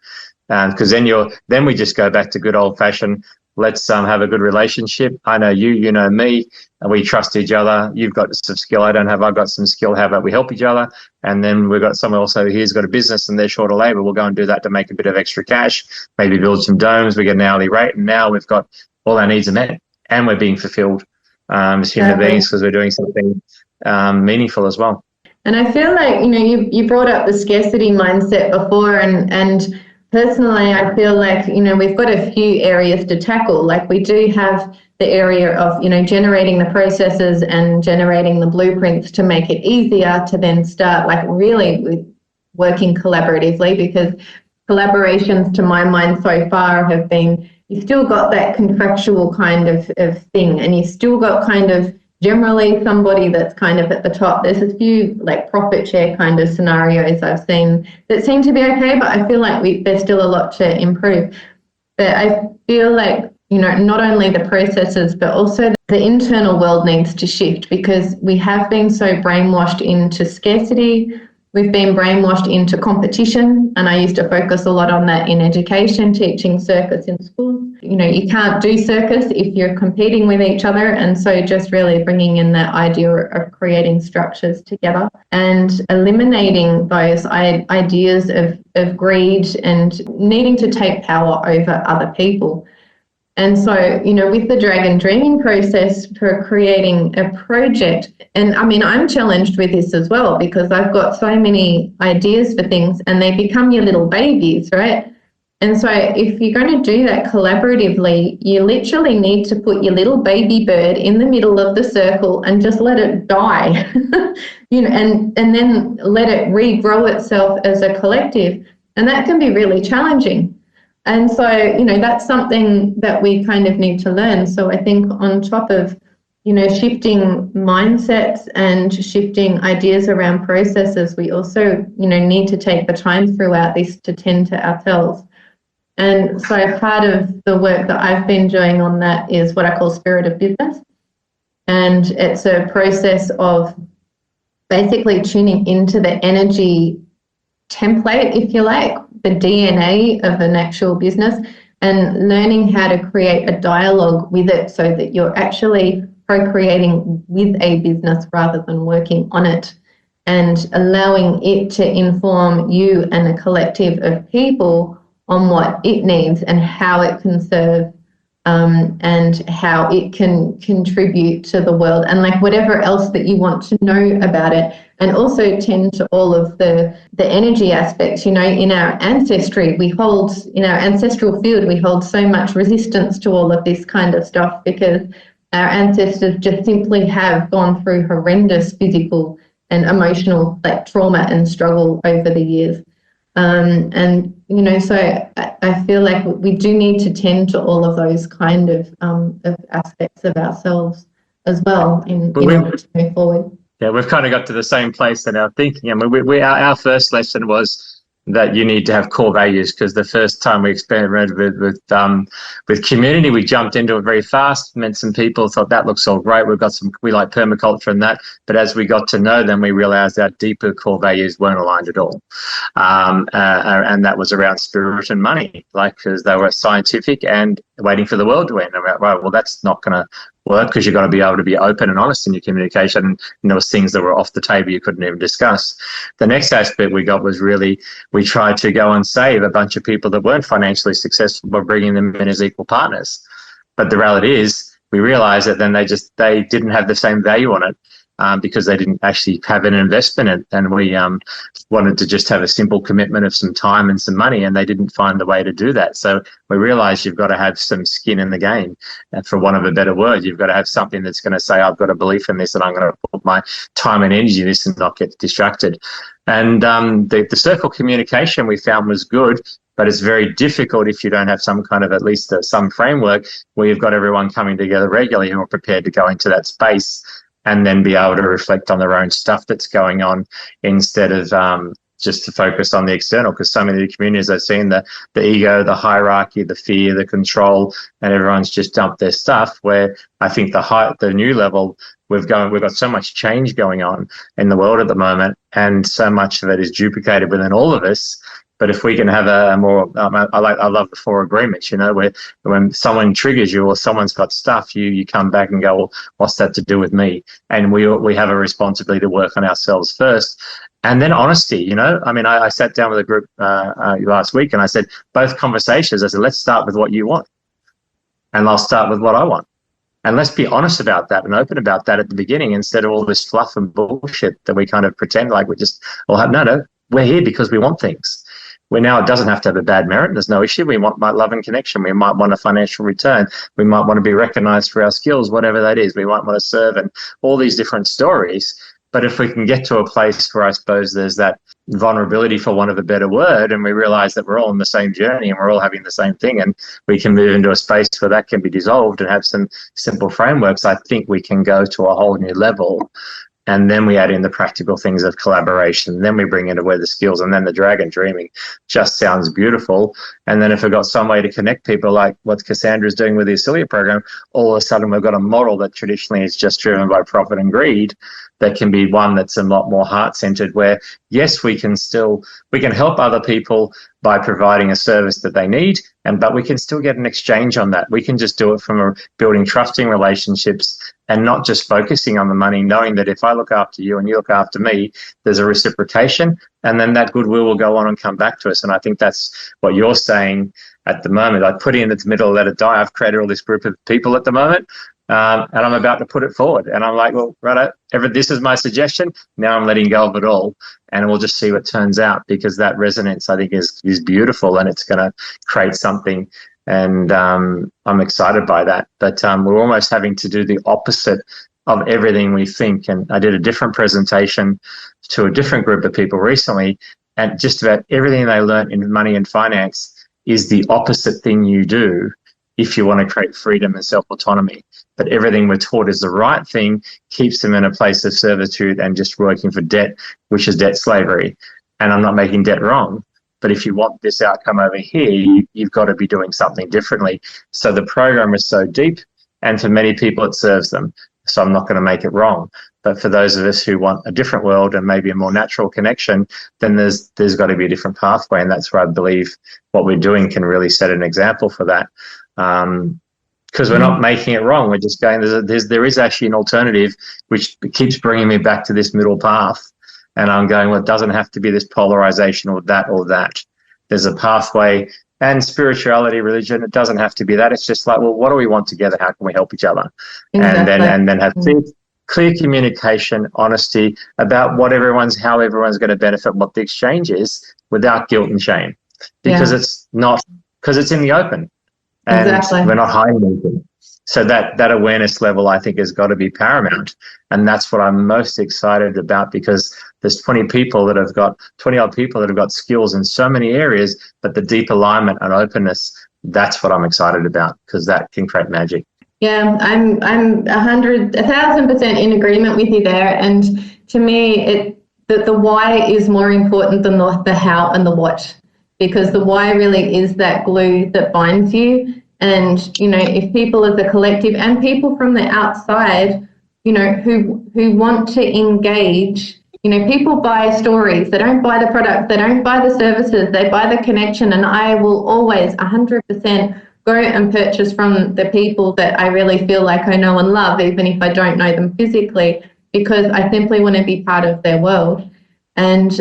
A: because then we just go back to good old fashioned, let's have a good relationship. I know you, you know me, and we trust each other. You've got some skill I don't have, I've got some skill. How about we help each other? And then we've got someone else over here's got a business and they're short of labor. We'll go and do that to make a bit of extra cash, maybe build some domes. We get an hourly rate, and now we've got all our needs are met, and we're being fulfilled as human beings, because we're doing something meaningful as well.
B: And I feel like, you brought up the scarcity mindset before, and personally, I feel like, we've got a few areas to tackle. Like we do have the area of, generating the processes and generating the blueprints to make it easier to then start like really working collaboratively, because collaborations to my mind so far have been, you still got that contractual kind of thing, and you still got kind of generally somebody that's kind of at the top. There's a few like profit share kind of scenarios I've seen that seem to be okay, but I feel like there's still a lot to improve. But I feel like, not only the processes, but also the internal world needs to shift, because we have been so brainwashed into scarcity. We've been brainwashed into competition, and I used to focus a lot on that in education, teaching circus in schools. You can't do circus if you're competing with each other, and so just really bringing in that idea of creating structures together and eliminating those ideas of greed and needing to take power over other people. And so, with the Dragon Dreaming process for creating a project, and I mean, I'm challenged with this as well, because I've got so many ideas for things and they become your little babies, right? And so if you're going to do that collaboratively, you literally need to put your little baby bird in the middle of the circle and just let it die, and then let it regrow itself as a collective. And that can be really challenging. And so, that's something that we kind of need to learn. So I think on top of, shifting mindsets and shifting ideas around processes, we also, need to take the time throughout this to tend to ourselves. And so part of the work that I've been doing on that is what I call Spirit of Business. And it's a process of basically tuning into the energy template, if you like, the DNA of an actual business, and learning how to create a dialogue with it so that you're actually procreating with a business rather than working on it, and allowing it to inform you and a collective of people on what it needs and how it can serve, and how it can contribute to the world, and like whatever else that you want to know about it. And also tend to all of the energy aspects. In our ancestry, in our ancestral field, we hold so much resistance to all of this kind of stuff, because our ancestors just simply have gone through horrendous physical and emotional trauma and struggle over the years. So I feel like we do need to tend to all of those kind of aspects of ourselves as well in order to move forward.
A: Yeah, we've kind of got to the same place in our thinking. I mean, our first lesson was that you need to have core values, because the first time we experimented with community, we jumped into it very fast, met some people, thought that looks all great. We like permaculture and that, but as we got to know them, we realized our deeper core values weren't aligned at all. And that was around spirit and money, because they were scientific and waiting for the world to end. I'm like, right, well, that's not going to work, because you've got to be able to be open and honest in your communication. And there was things that were off the table you couldn't even discuss. The next aspect we got was really, we tried to go and save a bunch of people that weren't financially successful by bringing them in as equal partners. But the reality is, we realized that then they didn't have the same value on it, because they didn't actually have an investment in it. And we wanted to just have a simple commitment of some time and some money, and they didn't find the way to do that. So we realized you've got to have some skin in the game. And for want of a better word, you've got to have something that's going to say, I've got a belief in this and I'm going to put my time and energy in this and not get distracted. And the circle communication we found was good, but it's very difficult if you don't have some kind of, at least some framework where you've got everyone coming together regularly who are prepared to go into that space and then be able to reflect on their own stuff that's going on, instead of just to focus on the external. Because so many of the communities I've seen, the ego, the hierarchy, the fear, the control, and everyone's just dumped their stuff, where I think the new level, we've got so much change going on in the world at the moment, and so much of it is duplicated within all of us. But if we can have a more, I love the 4 agreements, where when someone triggers you or someone's got stuff, you come back and go, well, what's that to do with me? And we have a responsibility to work on ourselves first. And then honesty, I sat down with a group last week, and I said, both conversations, I said, let's start with what you want, and I'll start with what I want. And let's be honest about that and open about that at the beginning, instead of all this fluff and bullshit that we kind of pretend like we just all have. No, we're here because we want things. It doesn't have to have a bad merit. There's no issue. We want love and connection. We might want a financial return. We might want to be recognized for our skills, whatever that is. We might want to serve, and all these different stories. But if we can get to a place where I suppose there's that vulnerability, for want of a better word, and we realize that we're all on the same journey and we're all having the same thing, and we can move into a space where that can be dissolved and have some simple frameworks, I think we can go to a whole new level. And then we add in the practical things of collaboration. Then we bring into where the skills, and then the dragon dreaming just sounds beautiful. And then if we've got some way to connect people, like what Cassandra's doing with the affiliate program, all of a sudden we've got a model that traditionally is just driven by profit and greed, that can be one that's a lot more heart-centered, where yes, we can help other people by providing a service that they need, but we can still get an exchange on that. We can just do it from building trusting relationships, and not just focusing on the money, knowing that if I look after you and you look after me, there's a reciprocation, and then that goodwill will go on and come back to us. And I think that's what you're saying at the moment. I put in its middle, let it die. I've created all this group of people at the moment, and I'm about to put it forward. And I'm like, well, right, this is my suggestion. Now I'm letting go of it all, and we'll just see what turns out, because that resonance, I think, is beautiful, and it's going to create something. And I'm excited by that. But we're almost having to do the opposite of everything we think. And I did a different presentation to a different group of people recently, and just about everything they learned in money and finance is the opposite thing you do if you want to create freedom and self-autonomy. But everything we're taught is the right thing, keeps them in a place of servitude and just working for debt, which is debt slavery. And I'm not making debt wrong. But if you want this outcome over here, you've got to be doing something differently. So the program is so deep, and for many people it serves them. So I'm not going to make it wrong. But for those of us who want a different world and maybe a more natural connection, then there's got to be a different pathway. And that's where I believe what we're doing can really set an example for that. Because we're not making it wrong. We're just going, there is actually an alternative, which keeps bringing me back to this middle path. And I'm going, well, it doesn't have to be this polarization or that or that. There's a pathway, and spirituality, religion, it doesn't have to be that. It's just like, well, what do we want together? How can we help each other? Exactly. And then have clear communication, honesty about how everyone's going to benefit, what the exchange is, without guilt and shame. Because it's in the open. And we're not hiding anything. So that awareness level, I think, has got to be paramount. And that's what I'm most excited about, because there's 20 odd people that have got skills in so many areas, but the deep alignment and openness, that's what I'm excited about, because that can create magic.
B: Yeah, I'm 1,000% in agreement with you there. And to me, that the why is more important than the how and the what, because the why really is that glue that binds you. And, if people as a collective and people from the outside, who want to engage, people buy stories. They don't buy the product. They don't buy the services. They buy the connection. And I will always 100% go and purchase from the people that I really feel like I know and love, even if I don't know them physically, because I simply want to be part of their world. And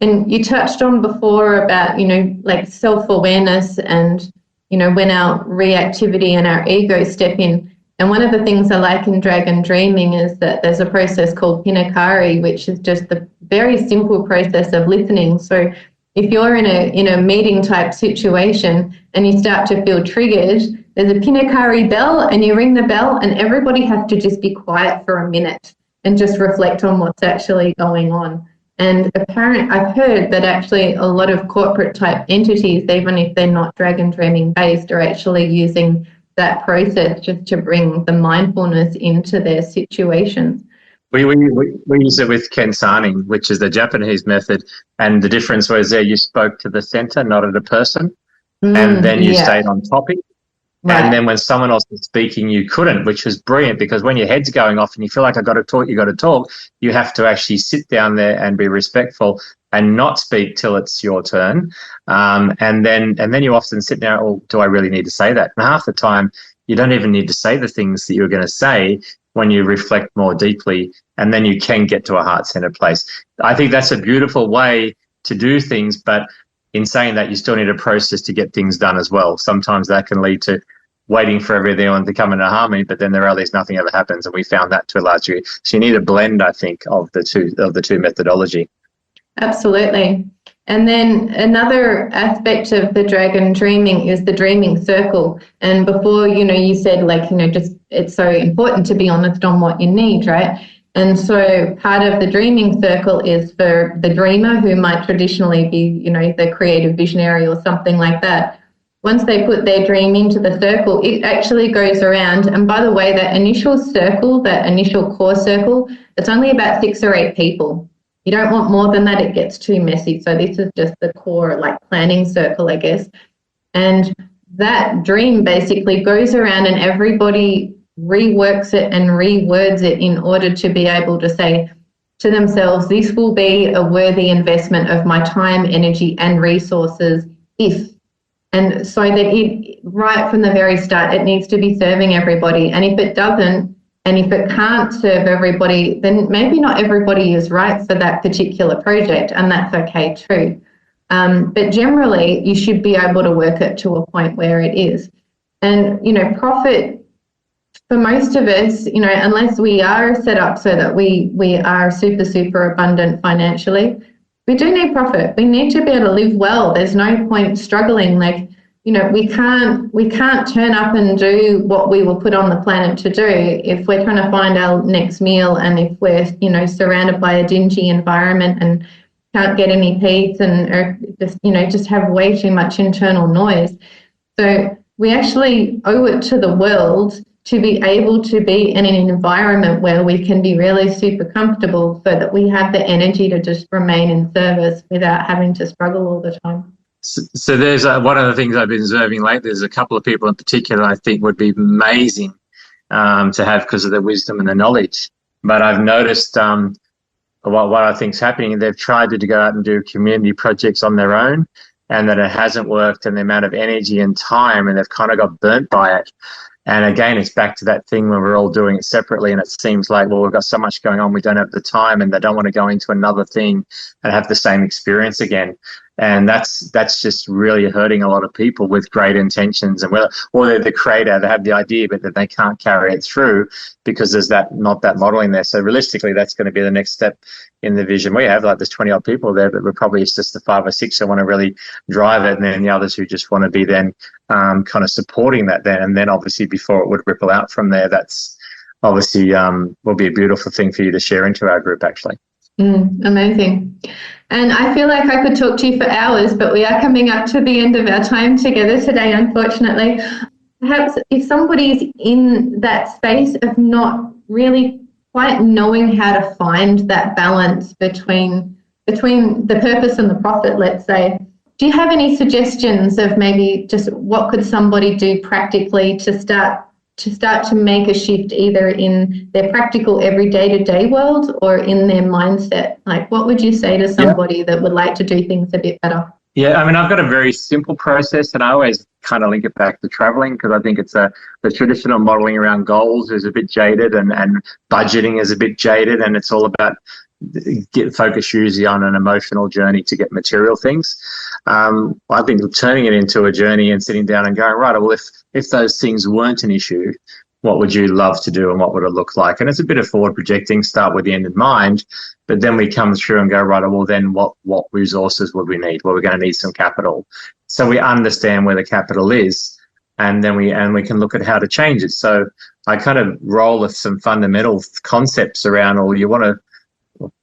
B: you touched on before about, like self-awareness and, when our reactivity and our ego step in. And one of the things I like in Dragon Dreaming is that there's a process called Pinakari, which is just the very simple process of listening. So if you're in a meeting type situation and you start to feel triggered, there's a Pinakari bell and you ring the bell and everybody has to just be quiet for a minute and just reflect on what's actually going on. And I've heard that actually a lot of corporate type entities, even if they're not Dragon Dreaming based, are actually using that process just to bring the mindfulness into their situations.
A: We use it with Kensani, which is the Japanese method, and the difference was there you spoke to the center, not at a person, and then you stayed on topic. Right. And then when someone else was speaking, you couldn't, which was brilliant, because when your head's going off and you feel like I got to talk, you have to actually sit down there and be respectful and not speak till it's your turn. And then you often sit down, oh, do I really need to say that? And half the time you don't even need to say the things that you're going to say when you reflect more deeply, and then you can get to a heart-centered place. I think that's a beautiful way to do things, but in saying that, you still need a process to get things done as well. Sometimes that can lead to waiting for everyone to come into harmony, but then there are these nothing ever happens, and we found that to a large degree. So you need a blend, I think, of the two methodology.
B: Absolutely. And then another aspect of the Dragon Dreaming is the dreaming circle. And before, you said just it's so important to be honest on what you need, right? And so part of the dreaming circle is for the dreamer, who might traditionally be, the creative visionary or something like that. Once they put their dream into the circle, it actually goes around. And by the way, that initial circle, that initial core circle, it's only about 6 or 8 people. You don't want more than that. It gets too messy. So this is just the core, planning circle, I guess. And that dream basically goes around and everybody reworks it and rewords it in order to be able to say to themselves, this will be a worthy investment of my time, energy, and resources if. And so that it, right from the very start, it needs to be serving everybody. And if it doesn't, and if it can't serve everybody, then maybe not everybody is right for that particular project, and that's okay too. But generally, you should be able to work it to a point where it is. And, profit, for most of us, unless we are set up so that we are super, super abundant financially, we do need profit. We need to be able to live well. There's no point struggling. We can't turn up and do what we were put on the planet to do if we're trying to find our next meal, and if we're, surrounded by a dingy environment and can't get any peace and are just have way too much internal noise. So we actually owe it to the world to be able to be in an environment where we can be really super comfortable, so that we have the energy to just remain in service without having to struggle all the time.
A: So there's one of the things I've been observing lately. There's a couple of people in particular I think would be amazing to have because of their wisdom and the knowledge. But I've noticed what I think's happening. They've tried to go out and do community projects on their own, and that it hasn't worked, and the amount of energy and time, and they've kind of got burnt by it. And again, it's back to that thing when we're all doing it separately, and it seems like, well, we've got so much going on, we don't have the time, and they don't want to go into another thing and have the same experience again. And that's just really hurting a lot of people with great intentions, and or they're the creator, they have the idea, but that they can't carry it through because there's not that modeling there. So realistically, that's going to be the next step in the vision. We have there's 20 odd people there, but we're probably just the 5 or 6 who want to really drive it, and then the others who just want to be then kind of supporting that then. And then obviously before it would ripple out from there, that's obviously will be a beautiful thing for you to share into our group actually.
B: Amazing. And I feel like I could talk to you for hours, but we are coming up to the end of our time together today, unfortunately. Perhaps if somebody's in that space of not really quite knowing how to find that balance between the purpose and the profit, let's say. Do you have any suggestions of maybe just what could somebody do practically to start to make a shift either in their practical everyday to day world or in their mindset? Like, what would you say to somebody that would like to do things a bit better?
A: Yeah, I mean, I've got a very simple process, and I always kind of link it back to traveling, because I think it's the traditional modeling around goals is a bit jaded, and budgeting is a bit jaded, and it's all about focus usually on an emotional journey to get material things. I think turning it into a journey and sitting down and going, right, well, if those things weren't an issue, what would you love to do and what would it look like? And it's a bit of forward projecting, start with the end in mind, but then we come through and go, right, well, then what resources would we need? Well, we're going to need some capital. So we understand where the capital is, and then we can look at how to change it. So I kind of roll with some fundamental concepts around,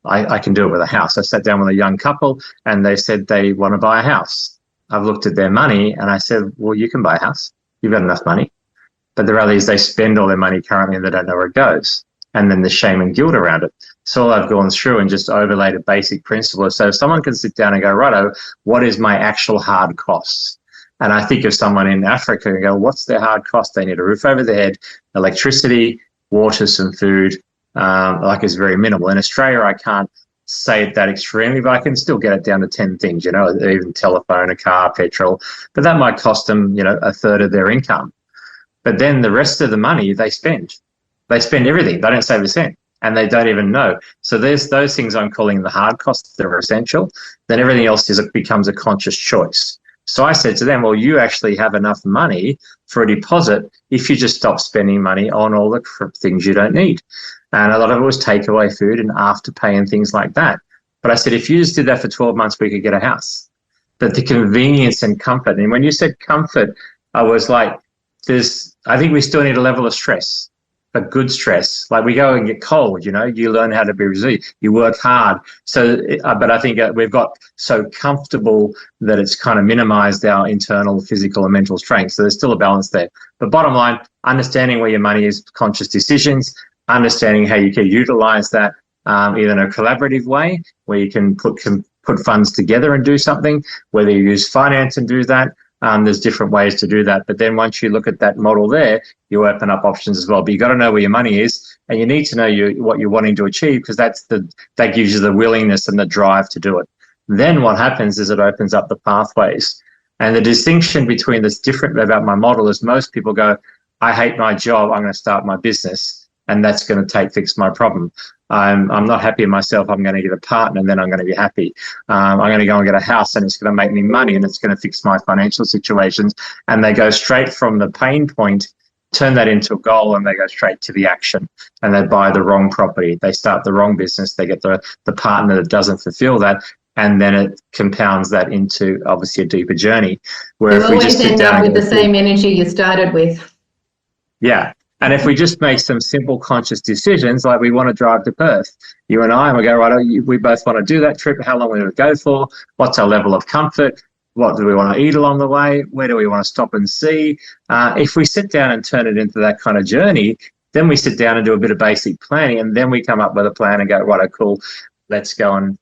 A: I can do it with a house. I sat down with a young couple and they said they want to buy a house. I've looked at their money and I said, well, you can buy a house. You've got enough money. But the reality is they spend all their money currently and they don't know where it goes. And then the shame and guilt around it. So I've gone through and just overlaid a basic principle. So if someone can sit down and go, righto, what is my actual hard costs? And I think of someone in Africa and go, what's their hard cost? They need a roof over their head, electricity, water, some food. It's very minimal. In Australia, I can't say it that extremely, but I can still get it down to 10 things, even telephone, a car, petrol. But that might cost them, a third of their income. But then the rest of the money they spend. They spend everything. They don't save a cent, and they don't even know. So there's those things I'm calling the hard costs that are essential. Then everything else becomes a conscious choice. So I said to them, well, you actually have enough money for a deposit if you just stop spending money on all the things you don't need. And a lot of it was takeaway food and afterpay and things like that. But I said, if you just did that for 12 months, we could get a house. But the convenience and comfort, and when you said comfort, I was like, I think we still need a level of stress, but good stress. Like we go and get cold, you learn how to be resilient, you work hard. So, but I think we've got so comfortable that it's kind of minimized our internal physical and mental strength. So there's still a balance there. But bottom line, understanding where your money is, conscious decisions, understanding how you can utilize that either in a collaborative way where you can put funds together and do something, whether you use finance and do that. There's different ways to do that. But then once you look at that model there, you open up options as well. But you got to know where your money is, and you need to know what you're wanting to achieve, because that gives you the willingness and the drive to do it. Then what happens is it opens up the pathways. And the distinction between that's different about my model is most people go, I hate my job, I'm going to start my business, and that's going to fix my problem. I'm not happy in myself, I'm going to get a partner and then I'm going to be happy. I'm going to go and get a house and it's going to make me money and it's going to fix my financial situations. And they go straight from the pain point, turn that into a goal, and they go straight to the action, and they buy the wrong property. They start the wrong business. They get the partner that doesn't fulfill that. And then it compounds that into obviously a deeper journey. Where
B: you always end up with the same energy you started with.
A: Yeah. And if we just make some simple conscious decisions, like we want to drive to Perth, you and I, and we go, right, we both want to do that trip. How long will it go for? What's our level of comfort? What do we want to eat along the way? Where do we want to stop and see? If we sit down and turn it into that kind of journey, then we sit down and do a bit of basic planning, and then we come up with a plan and go, right, cool, let's go and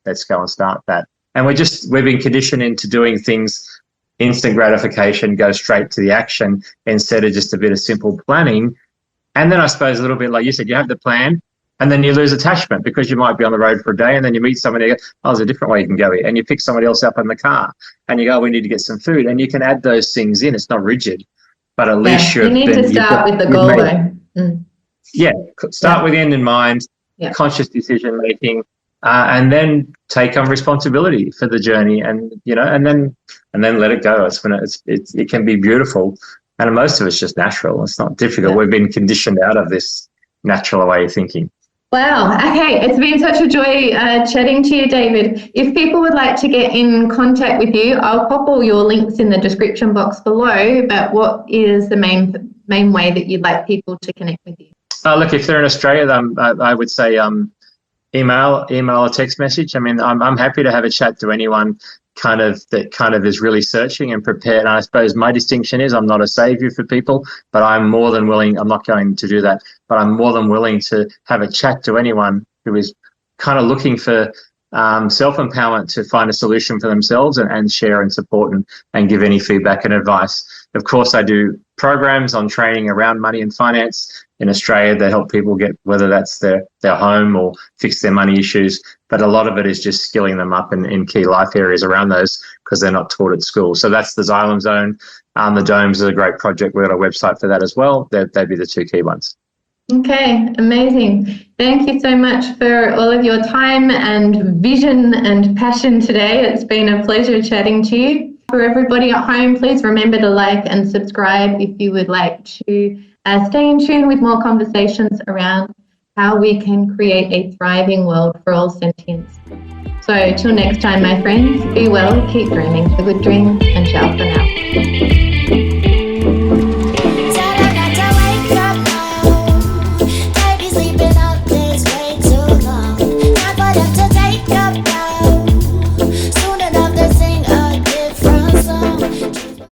A: start that. And we've been conditioned into doing things instant gratification, go straight to the action instead of just a bit of simple planning. And then I suppose a little bit like you said, you have the plan and then you lose attachment because you might be on the road for a day and then you meet somebody, you go, oh, there's a different way you can go here. And you pick somebody else up in the car and you go, we need to get some food. And you can add those things in. It's not rigid, but at least
B: you need to start with the goal though.
A: Yeah, start with the end in mind, conscious decision making, and then take on responsibility for the journey, and and then let it go. It can be beautiful. And most of it's just natural. It's not difficult. We've been conditioned out of this natural way of thinking.
B: Wow. Okay. It's been such a joy chatting to you, David. If people would like to get in contact with you, I'll pop all your links in the description box below. But what is the main way that you'd like people to connect with you?
A: Look, if they're in Australia, I would say email or text message. I mean, I'm happy to have a chat to anyone that is really searching and prepared. And I suppose my distinction is I'm not a savior for people, but I'm more than willing. I'm not going to do that, but I'm more than willing to have a chat to anyone who is kind of looking for self-empowerment to find a solution for themselves and share and support and give any feedback and advice. Of course, I do programs on training around money and finance in Australia that help people get, whether that's their home or fix their money issues. But a lot of it is just skilling them up in key life areas around those because they're not taught at school. So that's the Xylemzone. The Domes is a great project. We've got a website for that as well. They'd be the two key ones.
B: Okay, amazing. Thank you so much for all of your time and vision and passion today. It's been a pleasure chatting to you. For everybody at home, please remember to like and subscribe if you would like to stay in tune with more conversations around how we can create a thriving world for all sentience. So till next time, my friends, be well, keep dreaming the good dreams, and ciao for now.